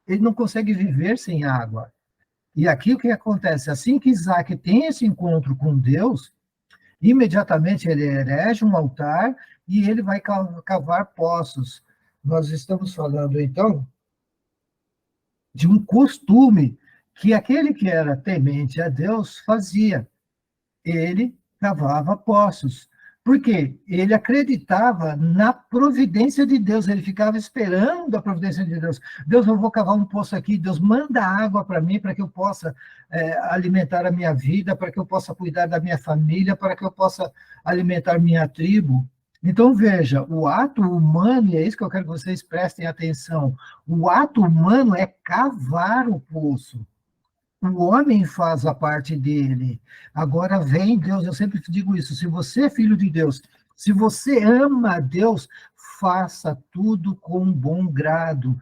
ele não consegue viver sem água. E aqui o que acontece? Assim que Isaac tem esse encontro com Deus, imediatamente ele erege um altar e ele vai cavar poços. Nós estamos falando, então, de um costume que aquele que era temente a Deus fazia. Ele cavava poços. Por quê? Ele acreditava na providência de Deus, ele ficava esperando a providência de Deus. Deus, eu vou cavar um poço aqui, Deus manda água para mim, para que eu possa alimentar a minha vida, para que eu possa cuidar da minha família, para que eu possa alimentar minha tribo. Então, veja, o ato humano, e é isso que eu quero que vocês prestem atenção, o ato humano é cavar o poço. O homem faz a parte dele. Agora vem Deus, eu sempre digo isso, se você é filho de Deus, se você ama a Deus, faça tudo com bom grado,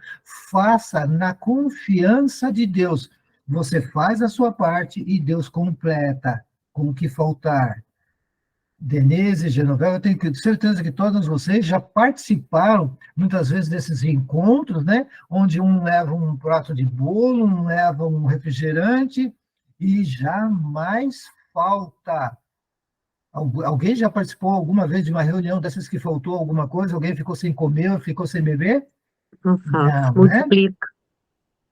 faça na confiança de Deus. Você faz a sua parte e Deus completa com o que faltar. Denise, Genoveva, eu tenho certeza que todas vocês já participaram, muitas vezes, desses encontros, né? Onde um leva um prato de bolo, um leva um refrigerante, e jamais falta. Alguém já participou alguma vez de uma reunião dessas que faltou alguma coisa? Alguém ficou sem comer, ficou sem beber? Não Não, né? multiplica.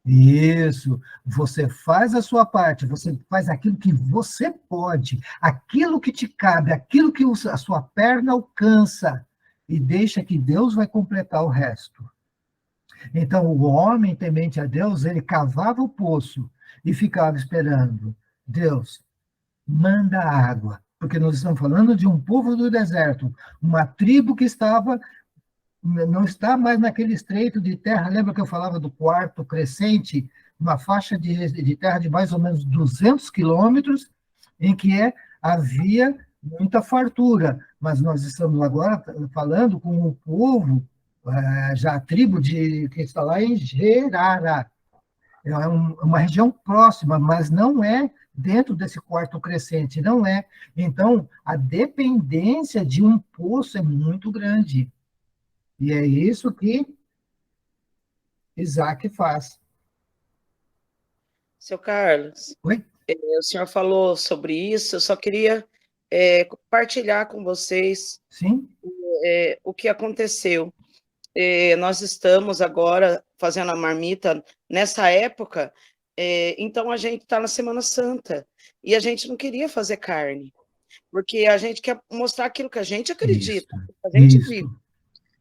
Isso, você faz a sua parte, você faz aquilo que você pode, aquilo que te cabe, aquilo que a sua perna alcança, e deixa que Deus vai completar o resto. Então, o homem temente a Deus, ele cavava o poço e ficava esperando. Deus, manda água, porque nós estamos falando de um povo do deserto, uma tribo que não está mais naquele estreito de terra. Lembra que eu falava do quarto crescente, uma faixa de terra de mais ou menos 200 quilômetros, em que havia muita fartura, mas nós estamos agora falando com o povo, já a tribo que está lá em Gerara. É uma região próxima, mas não é dentro desse quarto crescente, não é. Então, a dependência de um poço é muito grande. E é isso que Isaac faz. Seu Carlos, Oi? O senhor falou sobre isso, eu só queria compartilhar com vocês Sim? o que aconteceu. Nós estamos agora fazendo a marmita nessa época, então a gente está na Semana Santa, e a gente não queria fazer carne, porque a gente quer mostrar aquilo que a gente acredita, que a gente vive.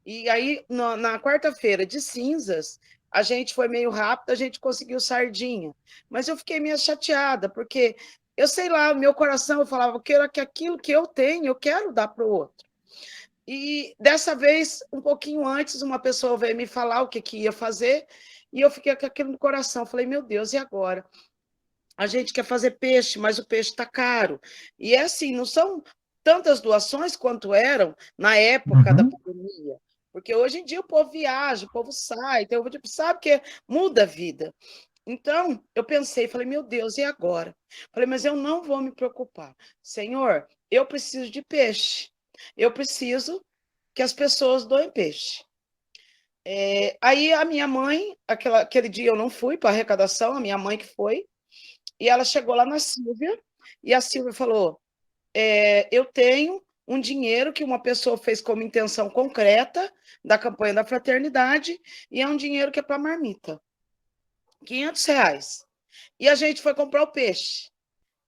E aí, na quarta-feira de cinzas, a gente foi meio rápido, a gente conseguiu sardinha. Mas eu fiquei meio chateada, porque eu sei lá, meu coração, eu falava, eu quero que aquilo que eu tenho, eu quero dar para o outro. E dessa vez, um pouquinho antes, uma pessoa veio me falar o que ia fazer, e eu fiquei com aquilo no coração. Falei, meu Deus, e agora? A gente quer fazer peixe, mas o peixe está caro. E é assim, não são tantas doações quanto eram na época da pandemia. Porque hoje em dia o povo viaja, o povo sai, então, sabe que muda a vida. Então, eu pensei, falei, meu Deus, e agora? Falei, mas eu não vou me preocupar. Senhor, eu preciso de peixe. Eu preciso que as pessoas doem peixe. Aí a minha mãe, aquele dia eu não fui para a arrecadação, a minha mãe que foi, e ela chegou lá na Silvia, e a Silvia falou, eu tenho um dinheiro que uma pessoa fez como intenção concreta da campanha da fraternidade, e é um dinheiro que é para marmita. R$500. E a gente foi comprar o peixe.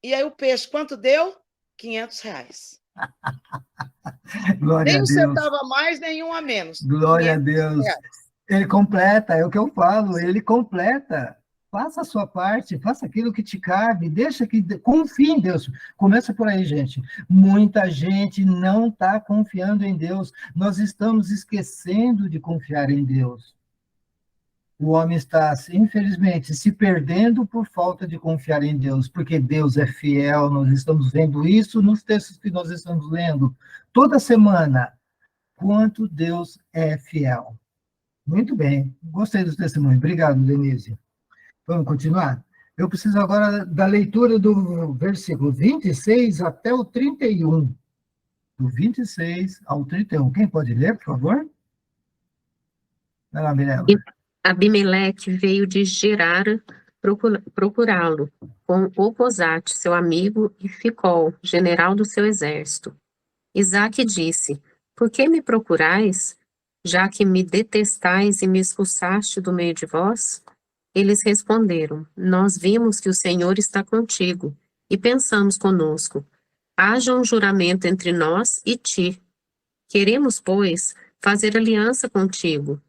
E aí o peixe, quanto deu? R$500. Glória Nem a um Deus, centavo a mais, nem um a menos. glória a 500 Deus. reais. Ele completa, é o que eu falo, ele completa. Faça a sua parte, faça aquilo que te cabe, deixa que confie em Deus. Começa por aí, gente. Muita gente não está confiando em Deus. Nós estamos esquecendo de confiar em Deus. O homem está, infelizmente, se perdendo por falta de confiar em Deus, porque Deus é fiel. Nós estamos vendo isso nos textos que nós estamos lendo toda semana. Quanto Deus é fiel. Muito bem, gostei do testemunho. Obrigado, Denise. Vamos continuar? Eu preciso agora da leitura do versículo 26 até o 31. Do 26 ao 31. Quem pode ler, por favor? Vai lá, Mirella. Abimeleque veio de Gerar procurá-lo, com Opozate, seu amigo, e Ficol, general do seu exército. Isaque disse: Por que me procurais, já que me detestais e me expulsaste do meio de vós? Eles responderam: Nós vimos que o Senhor está contigo, e pensamos conosco: haja um juramento entre nós e ti. Queremos, pois, fazer aliança contigo.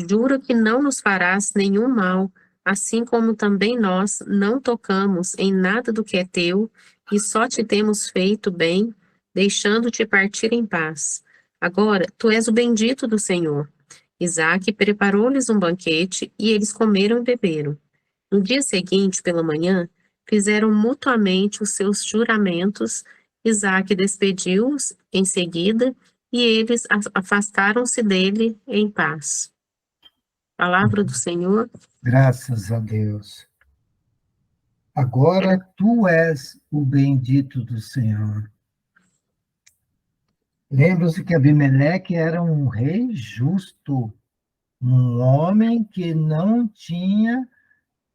Jura que não nos farás nenhum mal, assim como também nós não tocamos em nada do que é teu, e só te temos feito bem, deixando-te partir em paz. Agora, tu és o bendito do Senhor. Isaque preparou-lhes um banquete, e eles comeram e beberam. No dia seguinte, pela manhã, fizeram mutuamente os seus juramentos. Isaque despediu-os em seguida, e eles afastaram-se dele em paz. Palavra do Senhor. Graças a Deus. Agora tu és o bendito do Senhor. Lembra-se que Abimeleque era um rei justo, um homem que não tinha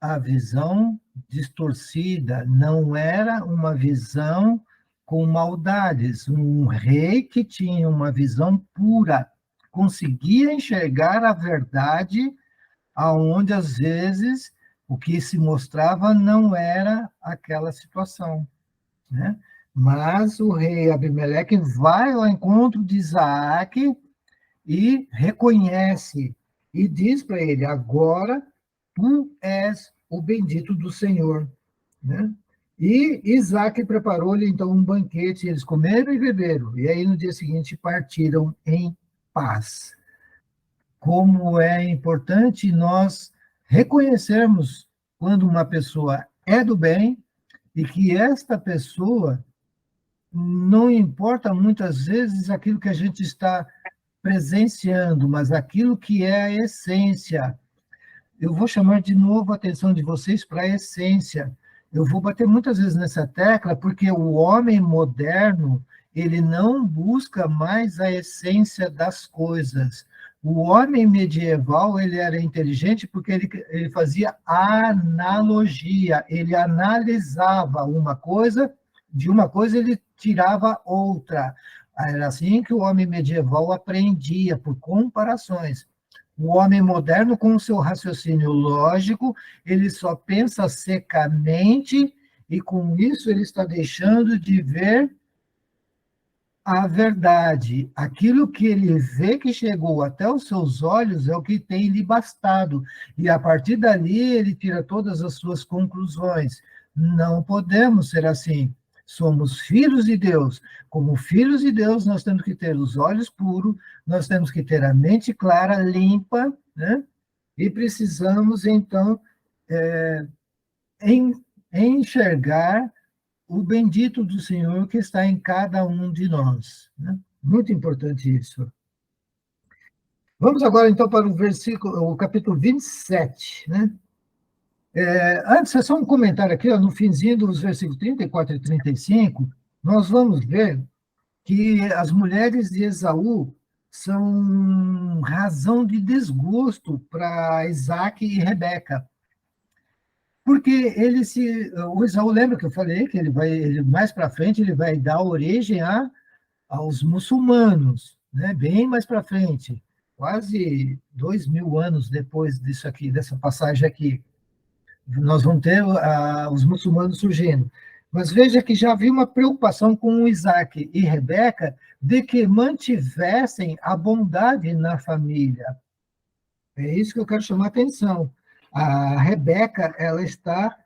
a visão distorcida, não era uma visão com maldades, um rei que tinha uma visão pura, conseguia enxergar a verdade, aonde às vezes o que se mostrava não era aquela situação, né? Mas o rei Abimeleque vai ao encontro de Isaac e reconhece e diz para ele: agora tu és o bendito do Senhor, né? E Isaac preparou-lhe então um banquete, eles comeram e beberam, e aí no dia seguinte partiram em paz. Como é importante nós reconhecermos quando uma pessoa é do bem e que esta pessoa, não importa muitas vezes aquilo que a gente está presenciando, mas aquilo que é a essência. Eu vou chamar de novo a atenção de vocês para a essência. Eu vou bater muitas vezes nessa tecla, porque o homem moderno, ele não busca mais a essência das coisas. O homem medieval, ele era inteligente porque ele fazia analogia, ele analisava uma coisa, de uma coisa ele tirava outra. Era assim que o homem medieval aprendia, por comparações. O homem moderno, com o seu raciocínio lógico, ele só pensa secamente e, com isso, ele está deixando de ver a verdade. Aquilo que ele vê que chegou até os seus olhos é o que tem lhe bastado. E, a partir dali, ele tira todas as suas conclusões. Não podemos ser assim. Somos filhos de Deus. Como filhos de Deus, nós temos que ter os olhos puros, nós temos que ter a mente clara, limpa, né? E precisamos, então, enxergar o bendito do Senhor que está em cada um de nós, né? Muito importante isso. Vamos agora, então, para o capítulo 27, né? Antes, é só um comentário aqui, ó, no finzinho dos versículos 34 e 35, nós vamos ver que as mulheres de Esaú são razão de desgosto para Isaac e Rebeca. Porque o Esaú, lembra que eu falei que mais para frente, ele vai dar origem aos muçulmanos, né? Bem mais para frente, quase 2000 anos depois disso aqui, dessa passagem aqui. Nós vamos ter os muçulmanos surgindo. Mas veja que já havia uma preocupação com Isaac e Rebeca de que mantivessem a bondade na família. É isso que eu quero chamar a atenção. A Rebeca, ela está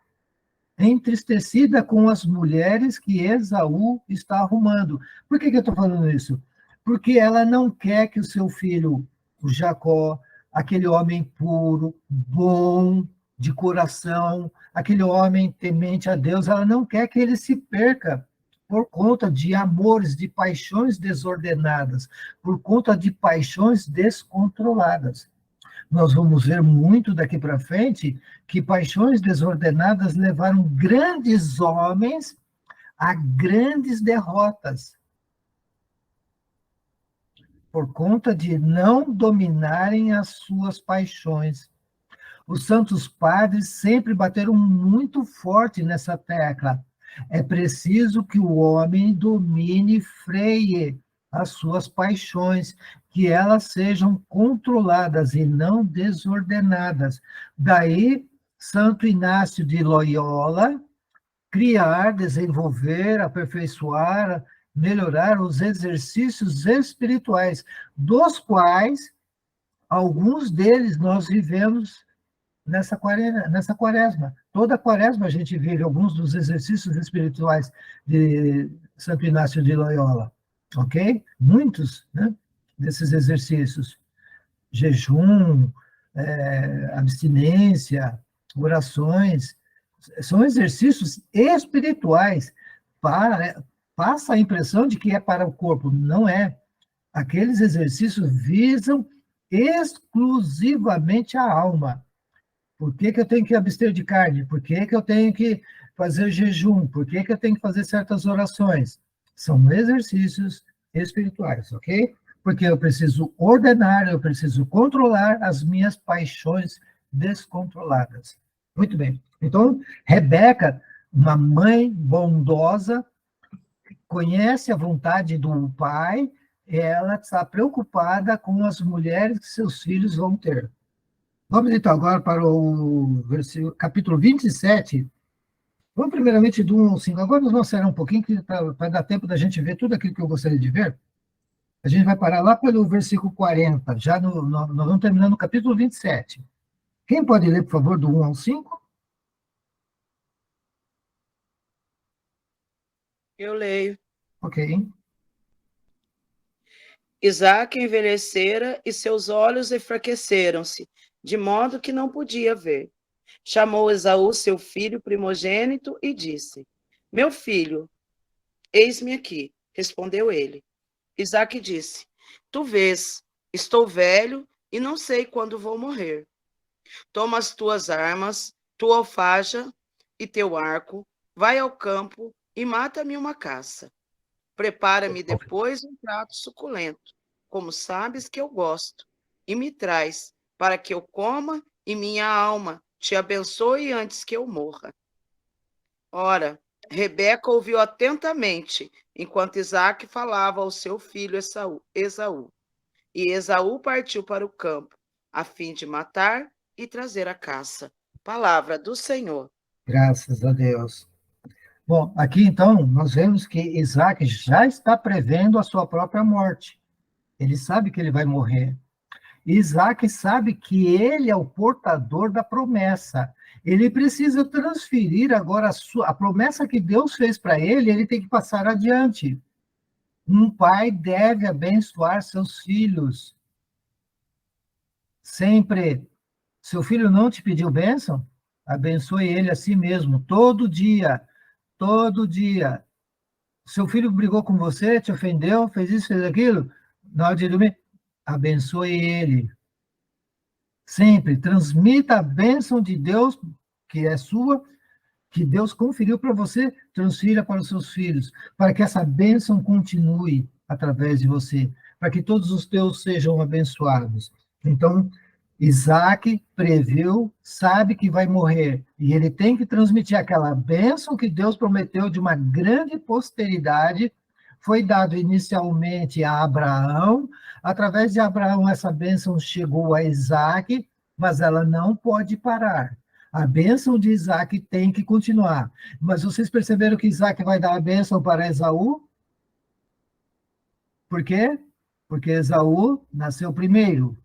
entristecida com as mulheres que Esaú está arrumando. Por que eu estou falando isso? Porque ela não quer que o seu filho, o Jacó, aquele homem puro, bom, de coração, aquele homem temente a Deus, ela não quer que ele se perca por conta de amores, de paixões desordenadas, por conta de paixões descontroladas. Nós vamos ver muito daqui para frente que paixões desordenadas levaram grandes homens a grandes derrotas, por conta de não dominarem as suas paixões. Os santos padres sempre bateram muito forte nessa tecla. É preciso que o homem domine e freie as suas paixões, que elas sejam controladas e não desordenadas. Daí, Santo Inácio de Loyola criar, desenvolver, aperfeiçoar, melhorar os exercícios espirituais, dos quais alguns deles nós vivemos nessa quaresma. Toda quaresma a gente vive alguns dos exercícios espirituais de Santo Inácio de Loyola, ok? Muitos, né, desses exercícios. Jejum, abstinência, orações, são exercícios espirituais. Passa a impressão de que é para o corpo. Não é. Aqueles exercícios visam exclusivamente a alma. Por que eu tenho que abster de carne? Por que eu tenho que fazer jejum? Por que eu tenho que fazer certas orações? São exercícios espirituais, ok? Porque eu preciso ordenar, eu preciso controlar as minhas paixões descontroladas. Muito bem. Então, Rebeca, uma mãe bondosa, conhece a vontade do pai, ela está preocupada com as mulheres que seus filhos vão ter. Vamos então agora para o capítulo 27. Vamos primeiramente do 1 ao 5. Agora nós vamos acelerar um pouquinho, para dar tempo da gente ver tudo aquilo que eu gostaria de ver. A gente vai parar lá pelo versículo 40, nós vamos terminando o capítulo 27. Quem pode ler, por favor, do 1 ao 5? Eu leio. Ok. Isaque envelhecera e seus olhos enfraqueceram-se, de modo que não podia ver. Chamou Esaú, seu filho primogênito, e disse: Meu filho, eis-me aqui. Respondeu ele. Isaque disse: Tu vês, estou velho e não sei quando vou morrer. Toma as tuas armas, tua alfaja e teu arco, vai ao campo e mata-me uma caça. Prepara-me depois um prato suculento, como sabes que eu gosto, e me traz, para que eu coma e minha alma te abençoe antes que eu morra. Ora, Rebeca ouviu atentamente, enquanto Isaque falava ao seu filho Esaú. E Esaú partiu para o campo, a fim de matar e trazer a caça. Palavra do Senhor. Graças a Deus. Bom, aqui então nós vemos que Isaac já está prevendo a sua própria morte. Ele sabe que ele vai morrer. Isaac sabe que ele é o portador da promessa. Ele precisa transferir agora a promessa que Deus fez para ele tem que passar adiante. Um pai deve abençoar seus filhos. Sempre. Seu filho não te pediu bênção? Abençoe ele a si mesmo, todo dia. Todo dia. Seu filho brigou com você, te ofendeu, fez isso, fez aquilo? Na hora de dormir, abençoe ele. Sempre transmita a bênção de Deus, que é sua, que Deus conferiu para você, transfira para os seus filhos, para que essa bênção continue através de você, para que todos os teus sejam abençoados. Então, Isaac previu, sabe que vai morrer, e ele tem que transmitir aquela bênção que Deus prometeu de uma grande posteridade. Foi dado inicialmente a Abraão, através de Abraão essa bênção chegou a Isaac, mas ela não pode parar. A bênção de Isaac tem que continuar. Mas vocês perceberam que Isaac vai dar a bênção para Esaú? Por quê? Porque Esaú nasceu primeiro.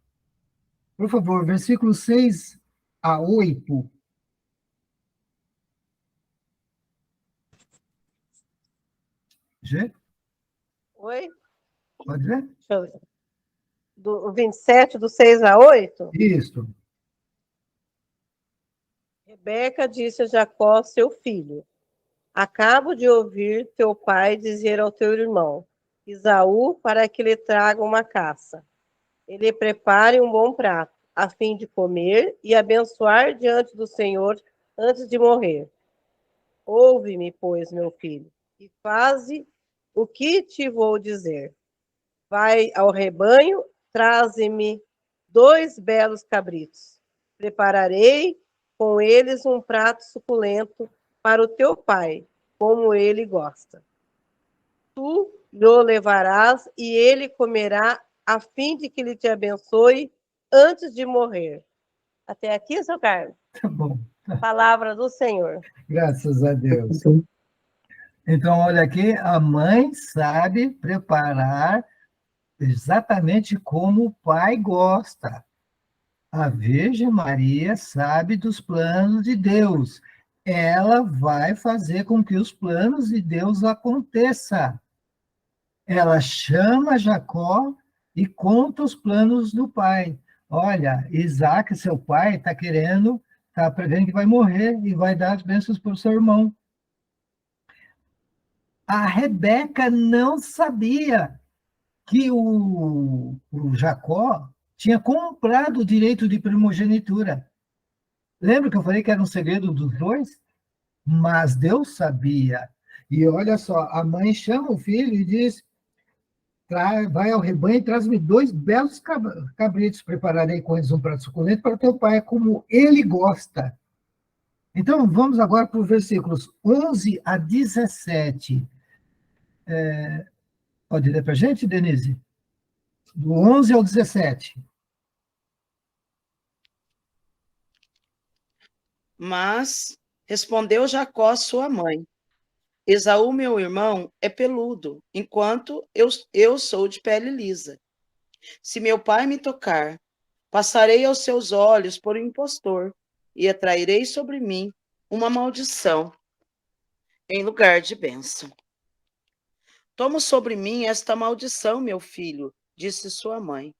Por favor, versículos 6 a 8. G? Oi? Pode ver? Deixa eu ver. Do 27, do 6 a 8? Isso. Rebeca disse a Jacó, seu filho: acabo de ouvir teu pai dizer ao teu irmão, Esaú, para que lhe traga uma caça. Ele prepare um bom prato, a fim de comer e abençoar diante do Senhor antes de morrer. Ouve-me, pois, meu filho, e faze o que te vou dizer. Vai ao rebanho, traze-me 2 belos cabritos. Prepararei com eles um prato suculento para o teu pai, como ele gosta. Tu lhe levarás e ele comerá, a fim de que ele te abençoe antes de morrer. Até aqui, seu Carlos? Tá bom. Palavra do Senhor. Graças a Deus. Então, olha aqui, a mãe sabe preparar exatamente como o pai gosta. A Virgem Maria sabe dos planos de Deus. Ela vai fazer com que os planos de Deus aconteçam. Ela chama Jacó e conta os planos do pai. Olha, Isaac, seu pai, está prevendo que vai morrer e vai dar as bênçãos para o seu irmão. A Rebeca não sabia que o Jacó tinha comprado o direito de primogenitura. Lembra que eu falei que era um segredo dos dois? Mas Deus sabia. E olha só, a mãe chama o filho e diz, vai ao rebanho e traz-me 2 belos cabritos, prepararei com eles um prato suculento para teu pai, como ele gosta. Então, vamos agora para os versículos 11 a 17. Pode ler para a gente, Denise? Do 11 ao 17. Mas respondeu Jacó à sua mãe: Esaú, meu irmão, é peludo, enquanto eu sou de pele lisa. Se meu pai me tocar, passarei aos seus olhos por um impostor e atrairei sobre mim uma maldição em lugar de bênção. Tomo sobre mim esta maldição, meu filho, disse sua mãe.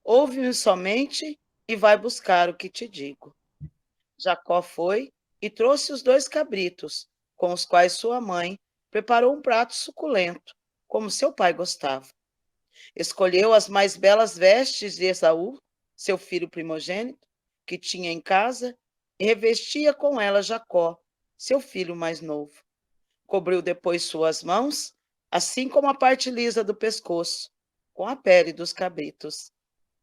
Ouve-me somente e vai buscar o que te digo. Jacó foi e trouxe os 2 cabritos, com os quais sua mãe preparou um prato suculento, como seu pai gostava. Escolheu as mais belas vestes de Esaú, seu filho primogênito, que tinha em casa, e revestia com ela Jacó, seu filho mais novo. Cobriu depois suas mãos, assim como a parte lisa do pescoço, com a pele dos cabritos,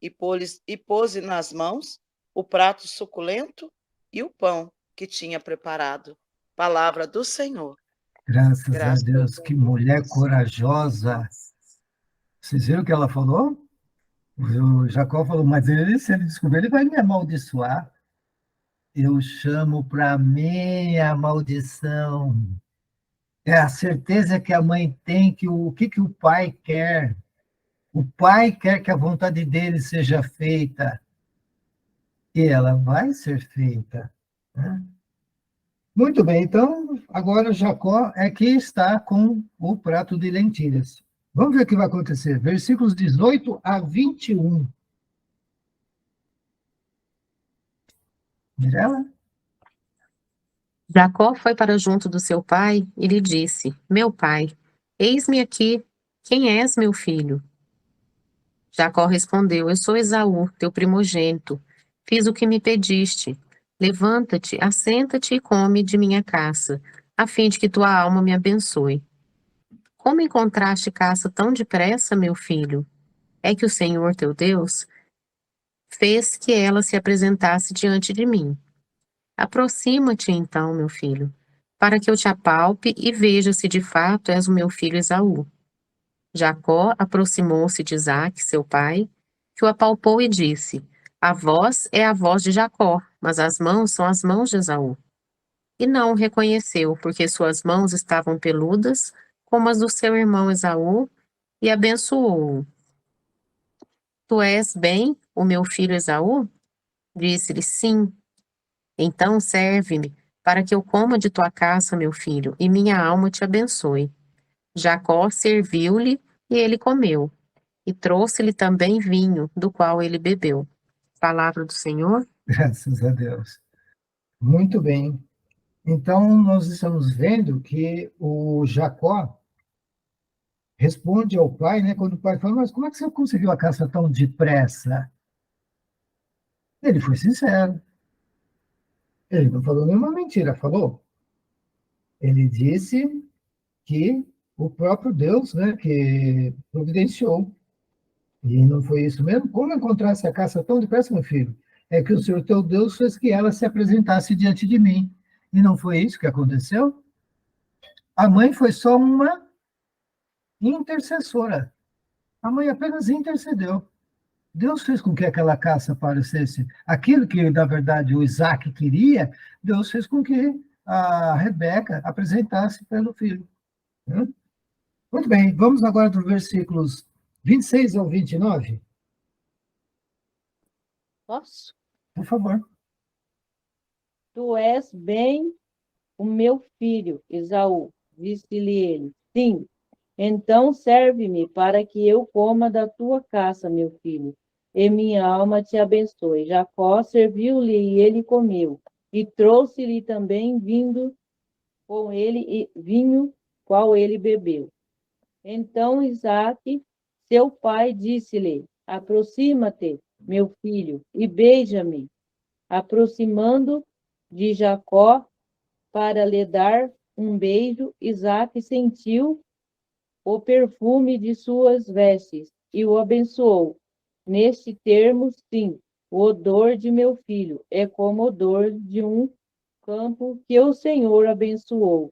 e pôs nas mãos o prato suculento e o pão que tinha preparado. Palavra do Senhor. Graças a Deus, que mulher corajosa. Vocês viram o que ela falou? O Jacó falou, mas se ele descobrir, ele vai me amaldiçoar. Eu chamo para mim a maldição. É a certeza que a mãe tem que o que o pai quer. O pai quer que a vontade dele seja feita. E ela vai ser feita. Né? Muito bem, então, agora Jacó é que está com o prato de lentilhas. Vamos ver o que vai acontecer. Versículos 18 a 21. Mirela? Jacó foi para junto do seu pai e lhe disse: Meu pai, eis-me aqui. Quem és, meu filho? Jacó respondeu: Eu sou Esaú, teu primogênito. Fiz o que me pediste. Levanta-te, assenta-te e come de minha caça, a fim de que tua alma me abençoe. Como encontraste caça tão depressa, meu filho? É que o Senhor teu Deus fez que ela se apresentasse diante de mim. Aproxima-te então, meu filho, para que eu te apalpe e veja se de fato és o meu filho Esaú. Jacó aproximou-se de Isaque, seu pai, que o apalpou e disse: A voz é a voz de Jacó, mas as mãos são as mãos de Esaú. E não o reconheceu, porque suas mãos estavam peludas, como as do seu irmão Esaú, e abençoou-o. Tu és bem o meu filho Esaú? Disse-lhe, sim. Então serve-me, para que eu coma de tua caça, meu filho, e minha alma te abençoe. Jacó serviu-lhe, e ele comeu, e trouxe-lhe também vinho, do qual ele bebeu. Palavra do Senhor. Graças a Deus. Muito bem. Então, nós estamos vendo que o Jacó responde ao pai, né? Quando o pai fala, mas como é que você conseguiu a caça tão depressa? Ele foi sincero. Ele não falou nenhuma mentira, falou? Ele disse que o próprio Deus, né, que providenciou. E não foi isso mesmo? Como encontrar essa caça tão depressa, meu filho? É que o Senhor teu Deus fez que ela se apresentasse diante de mim. E não foi isso que aconteceu? A mãe foi só uma intercessora. A mãe apenas intercedeu. Deus fez com que aquela caça aparecesse. Aquilo que, na verdade, o Isaac queria, Deus fez com que a Rebeca apresentasse pelo filho. Né? Muito bem, vamos agora dos versículos 26 ao 29. Posso? Por favor. Tu és bem o meu filho, Esaú, disse-lhe ele. Sim, então serve-me para que eu coma da tua caça, meu filho, e minha alma te abençoe. Jacó serviu-lhe e ele comeu, e trouxe-lhe também vinho, qual ele bebeu. Então Isaque, seu pai, disse-lhe: aproxima-te, meu filho, e beija-me. Aproximando de Jacó para lhe dar um beijo, Isaque sentiu o perfume de suas vestes e o abençoou. Neste termo, sim, o odor de meu filho é como o odor de um campo que o Senhor abençoou.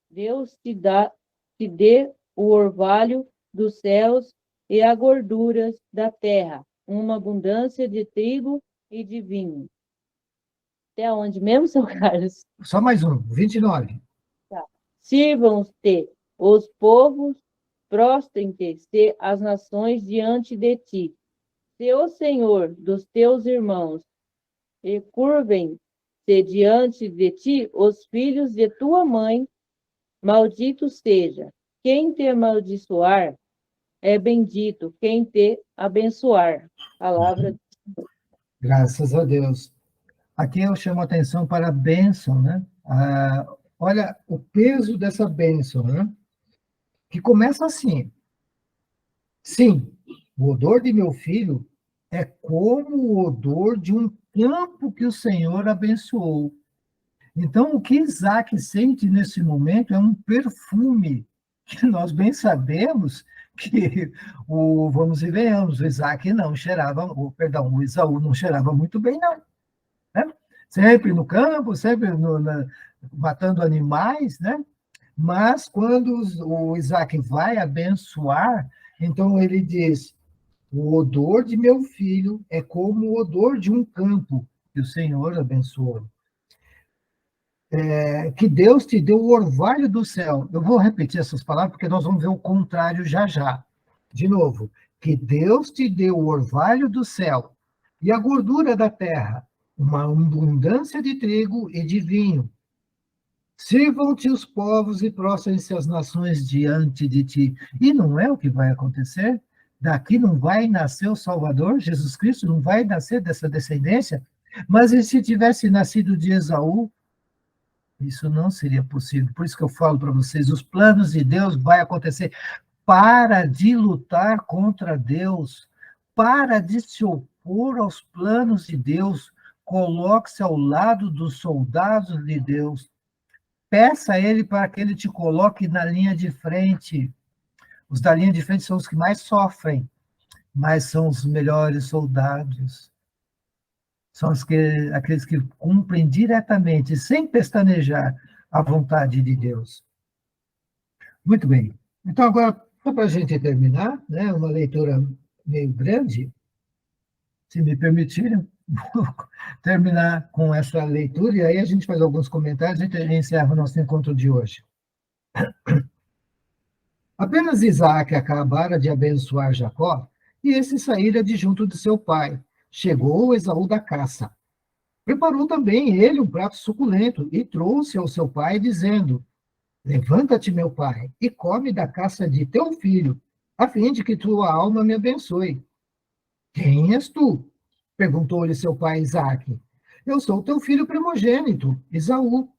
Deus te dê o orvalho dos céus e a gordura da terra, uma abundância de trigo e de vinho. Até onde mesmo, seu Carlos? Só mais um, 29. Tá. Sirvam-te os povos, prostrem-te as nações diante de ti. Se o Senhor dos teus irmãos e curvem-se diante de ti os filhos de tua mãe, maldito seja. Quem te amaldiçoar é bendito, quem te abençoar. Palavra do Senhor. Graças a Deus. Aqui eu chamo a atenção para a bênção, né? Olha o peso dessa bênção, né? Que começa assim. Sim, o odor de meu filho é como o odor de um campo que o Senhor abençoou. Então, o que Isaac sente nesse momento é um perfume, que nós bem sabemos que vamos e venhamos, o Isaac não cheirava, o Esaú não cheirava muito bem, não. Né? Sempre no campo, sempre matando animais, né? Mas quando o Isaac vai abençoar, então ele diz: o odor de meu filho é como o odor de um campo que o Senhor abençoou. Que Deus te deu o orvalho do céu. Eu vou repetir essas palavras porque nós vamos ver o contrário já já. De novo, que Deus te deu o orvalho do céu e a gordura da terra, uma abundância de trigo e de vinho. Sirvam-te os povos e prostrem-se as nações diante de ti. E não é o que vai acontecer? Daqui não vai nascer o Salvador, Jesus Cristo não vai nascer dessa descendência? Mas e se tivesse nascido de Esaú? Isso não seria possível. Por isso que eu falo para vocês, os planos de Deus vai acontecer. Para de lutar contra Deus. Para de se opor aos planos de Deus. Coloque-se ao lado dos soldados de Deus. Peça a ele para que ele te coloque na linha de frente. Os da linha de frente são os que mais sofrem, mas são os melhores soldados. São aqueles que cumprem diretamente, sem pestanejar, a vontade de Deus. Muito bem. Então, agora, só para a gente terminar, né, uma leitura meio grande, se me permitirem, vou terminar com essa leitura, e aí a gente faz alguns comentários e encerra o nosso encontro de hoje. Apenas Isaac acabara de abençoar Jacó, e esse saíra de junto de seu pai. Chegou Esaú da caça. Preparou também ele um prato suculento e trouxe ao seu pai, dizendo: Levanta-te, meu pai, e come da caça de teu filho, a fim de que tua alma me abençoe. Quem és tu? Perguntou-lhe seu pai Isaque. Eu sou teu filho primogênito, Esaú.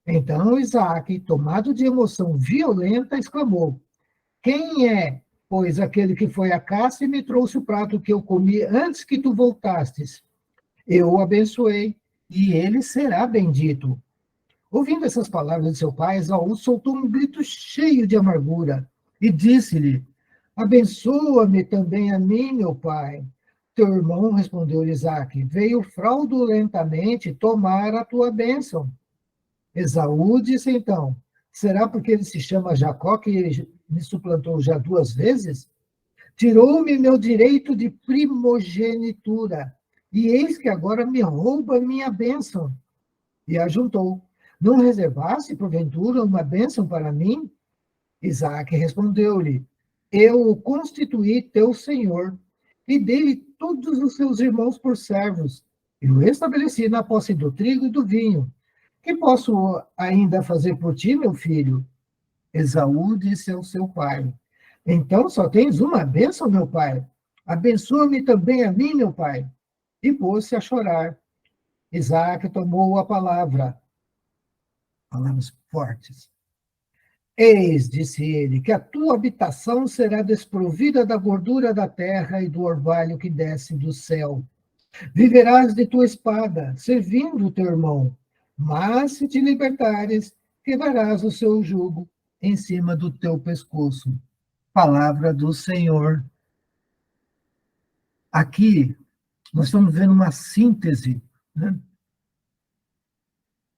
Então Isaque, tomado de emoção violenta, exclamou: Quem é, pois, aquele que foi à caça e me trouxe o prato que eu comi antes que tu voltastes? Eu o abençoei, e ele será bendito. Ouvindo essas palavras de seu pai, Esaú soltou um grito cheio de amargura e disse-lhe: Abençoa-me também a mim, meu pai. Teu irmão, respondeu-lhe Isaque, veio fraudulentamente tomar a tua bênção. Esaú disse então: Será porque ele se chama Jacó que ele me suplantou já 2 vezes? Tirou-me meu direito de primogenitura, e eis que agora me rouba minha bênção. E ajuntou: Não reservaste, porventura, uma bênção para mim? Isaque respondeu-lhe: Eu o constituí teu senhor, e dei todos os seus irmãos por servos, e o estabeleci na posse do trigo e do vinho. Que posso ainda fazer por ti, meu filho? Esaú disse ao seu pai: Então só tens uma bênção, meu pai? Abençoa-me também a mim, meu pai. E pôs-se a chorar. Isaque tomou a palavra, palavras fortes. Eis, disse ele, que a tua habitação será desprovida da gordura da terra e do orvalho que desce do céu. Viverás de tua espada, servindo o teu irmão. Mas se te libertares, quebrarás o seu jugo em cima do teu pescoço. Palavra do Senhor. Aqui, nós estamos vendo uma síntese, né?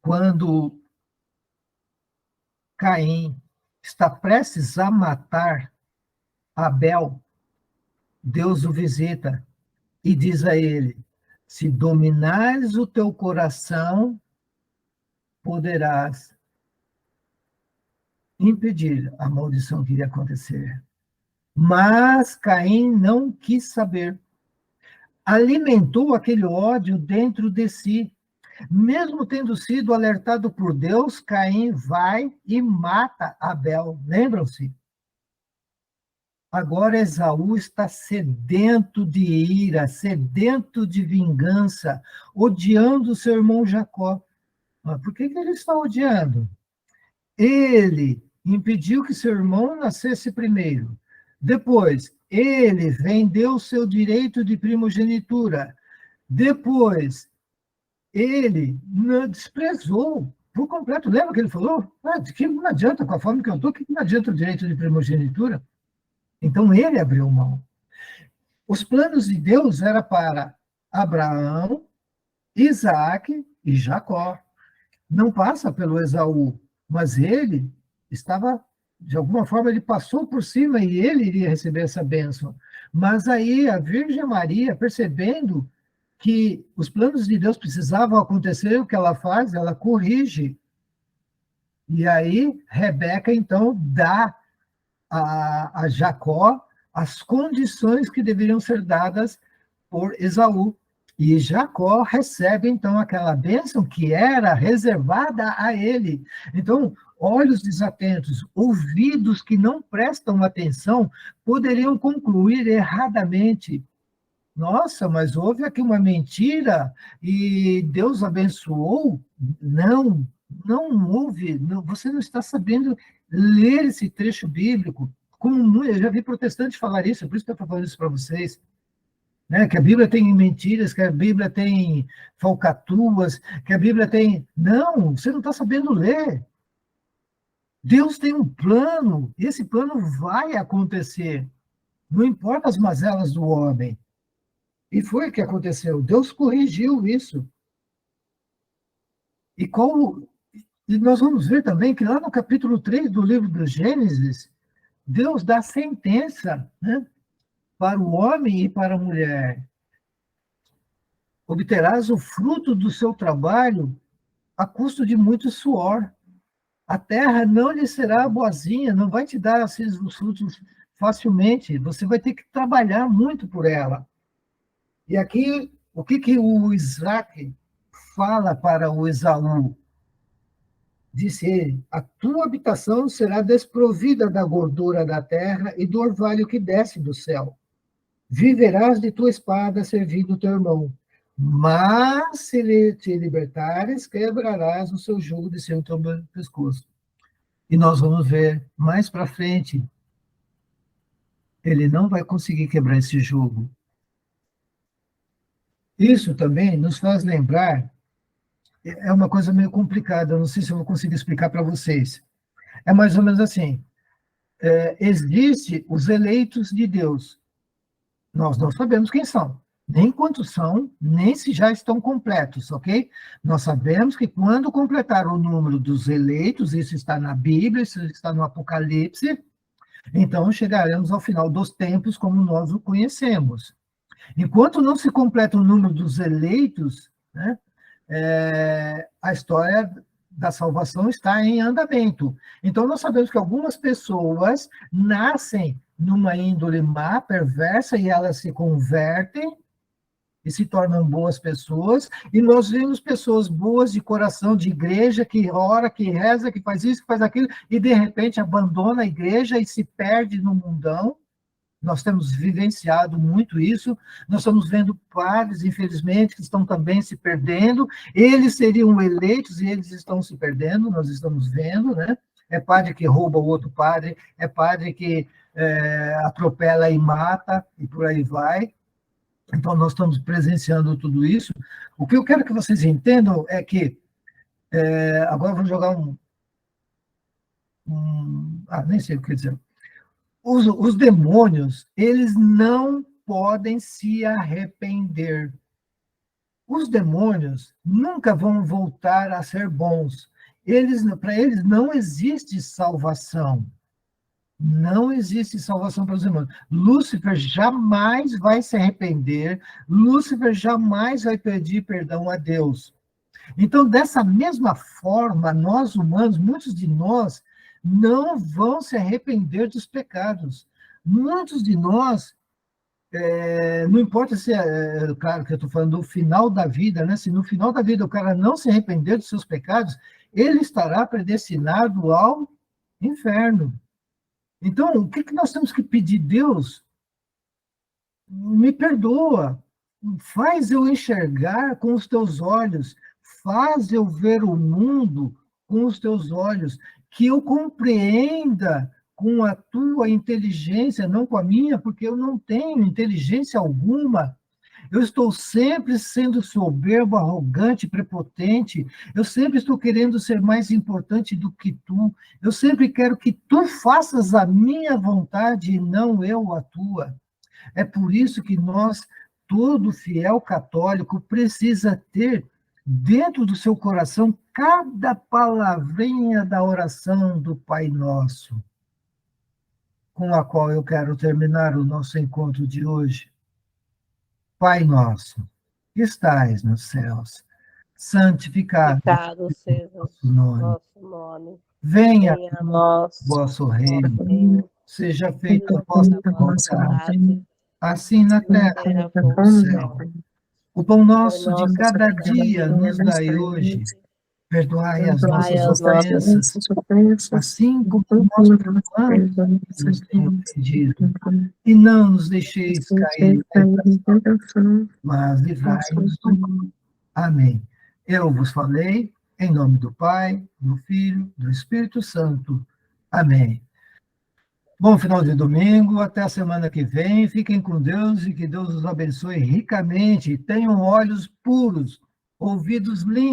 Quando Caim está prestes a matar Abel, Deus o visita e diz a ele: se dominares o teu coração, poderás impedir a maldição que iria acontecer. Mas Caim não quis saber. Alimentou aquele ódio dentro de si. Mesmo tendo sido alertado por Deus, Caim vai e mata Abel. Lembram-se? Agora Esaú está sedento de ira, sedento de vingança, odiando seu irmão Jacó. Mas por que ele está odiando? Ele impediu que seu irmão nascesse primeiro. Depois, ele vendeu seu direito de primogenitura. Depois, ele desprezou por completo. Lembra que ele falou? Que não adianta, com a forma que eu estou, que não adianta o direito de primogenitura? Então, ele abriu mão. Os planos de Deus eram para Abraão, Isaac e Jacó. Não passa pelo Esaú, mas ele estava, de alguma forma, ele passou por cima e ele iria receber essa bênção. Mas aí a Virgem Maria, percebendo que os planos de Deus precisavam acontecer, o que ela faz? Ela corrige. E aí Rebeca, então, dá a Jacó as condições que deveriam ser dadas por Esaú. E Jacó recebe, então, aquela bênção que era reservada a ele. Então, olhos desatentos, ouvidos que não prestam atenção, poderiam concluir erradamente: nossa, mas houve aqui uma mentira e Deus abençoou? Não, não houve. Não, você não está sabendo ler esse trecho bíblico. Eu já vi protestantes falar isso, por isso que eu estou falando isso para vocês. Né? Que a Bíblia tem mentiras, que a Bíblia tem falcatruas, que a Bíblia tem... Não, você não está sabendo ler. Deus tem um plano, e esse plano vai acontecer. Não importa as mazelas do homem. E foi o que aconteceu. Deus corrigiu isso. E nós vamos ver também que lá no capítulo 3 do livro do Gênesis, Deus dá sentença, né, para o homem e para a mulher. obterás o fruto do seu trabalho a custo de muito suor. A terra não lhe será boazinha, não vai te dar assim, os frutos facilmente. Você vai ter que trabalhar muito por ela. E aqui, o que o Isaac fala para o Esaú? Disse ele: a tua habitação será desprovida da gordura da terra e do orvalho que desce do céu. Viverás de tua espada servindo teu irmão. Mas se te libertares, quebrarás o seu jugo de seu teu pescoço. E nós vamos ver mais para frente, ele não vai conseguir quebrar esse jugo. Isso também nos faz lembrar, é uma coisa meio complicada, não sei se eu vou conseguir explicar para vocês. É mais ou menos assim, existe os eleitos de Deus. Nós não sabemos quem são, nem quantos são, nem se já estão completos, ok? Nós sabemos que quando completar o número dos eleitos, isso está na Bíblia, isso está no Apocalipse, então chegaremos ao final dos tempos como nós o conhecemos. Enquanto não se completa o número dos eleitos, né, a história da salvação está em andamento. Então, nós sabemos que algumas pessoas nascem numa índole má, perversa, e elas se convertem e se tornam boas pessoas, e nós vemos pessoas boas de coração, de igreja, que ora, que reza, que faz isso, que faz aquilo, e de repente abandona a igreja e se perde no mundão. Nós temos vivenciado muito isso, nós estamos vendo padres, infelizmente, que estão também se perdendo, eles seriam eleitos e eles estão se perdendo, nós estamos vendo, né? É padre que rouba o outro padre, é padre que atropela e mata, e por aí vai. Então, nós estamos presenciando tudo isso. O que eu quero que vocês entendam é que, agora eu vou jogar nem sei o que dizer. Os demônios, eles não podem se arrepender. Os demônios nunca vão voltar a ser bons. Para eles não existe salvação. Não existe salvação para os demônios. Lúcifer jamais vai se arrepender, Lúcifer jamais vai pedir perdão a Deus. Então, dessa mesma forma, nós humanos, muitos de nós, não vão se arrepender dos pecados. Muitos de nós, não importa se claro que eu estou falando do final da vida, né? Se no final da vida o cara não se arrepender dos seus pecados, ele estará predestinado ao inferno. Então, o que nós temos que pedir? Deus, me perdoa, faz eu enxergar com os teus olhos, faz eu ver o mundo com os teus olhos, que eu compreenda com a tua inteligência, não com a minha, porque eu não tenho inteligência alguma. Eu estou sempre sendo soberbo, arrogante, prepotente. Eu sempre estou querendo ser mais importante do que tu. Eu sempre quero que tu faças a minha vontade e não eu a tua. É por isso que nós, todo fiel católico, precisa ter dentro do seu coração cada palavrinha da oração do Pai Nosso, com a qual eu quero terminar o nosso encontro de hoje. Pai nosso, que estais nos céus, santificado seja o nosso nome. Venha a nós o vosso reino, seja feita a vossa vontade, assim na terra como no céu. O pão nosso de cada dia nos dai hoje. Perdoai as nossas ofensas, assim como nós perdoamos que nos têm ofendido. E não nos deixeis cair em tentação, mas livrai-nos do mal. Amém. Eu vos falei, em nome do Pai, do Filho, do Espírito Santo. Amém. Bom final de domingo, até a semana que vem. Fiquem com Deus e que Deus os abençoe ricamente. Tenham olhos puros, ouvidos limpos.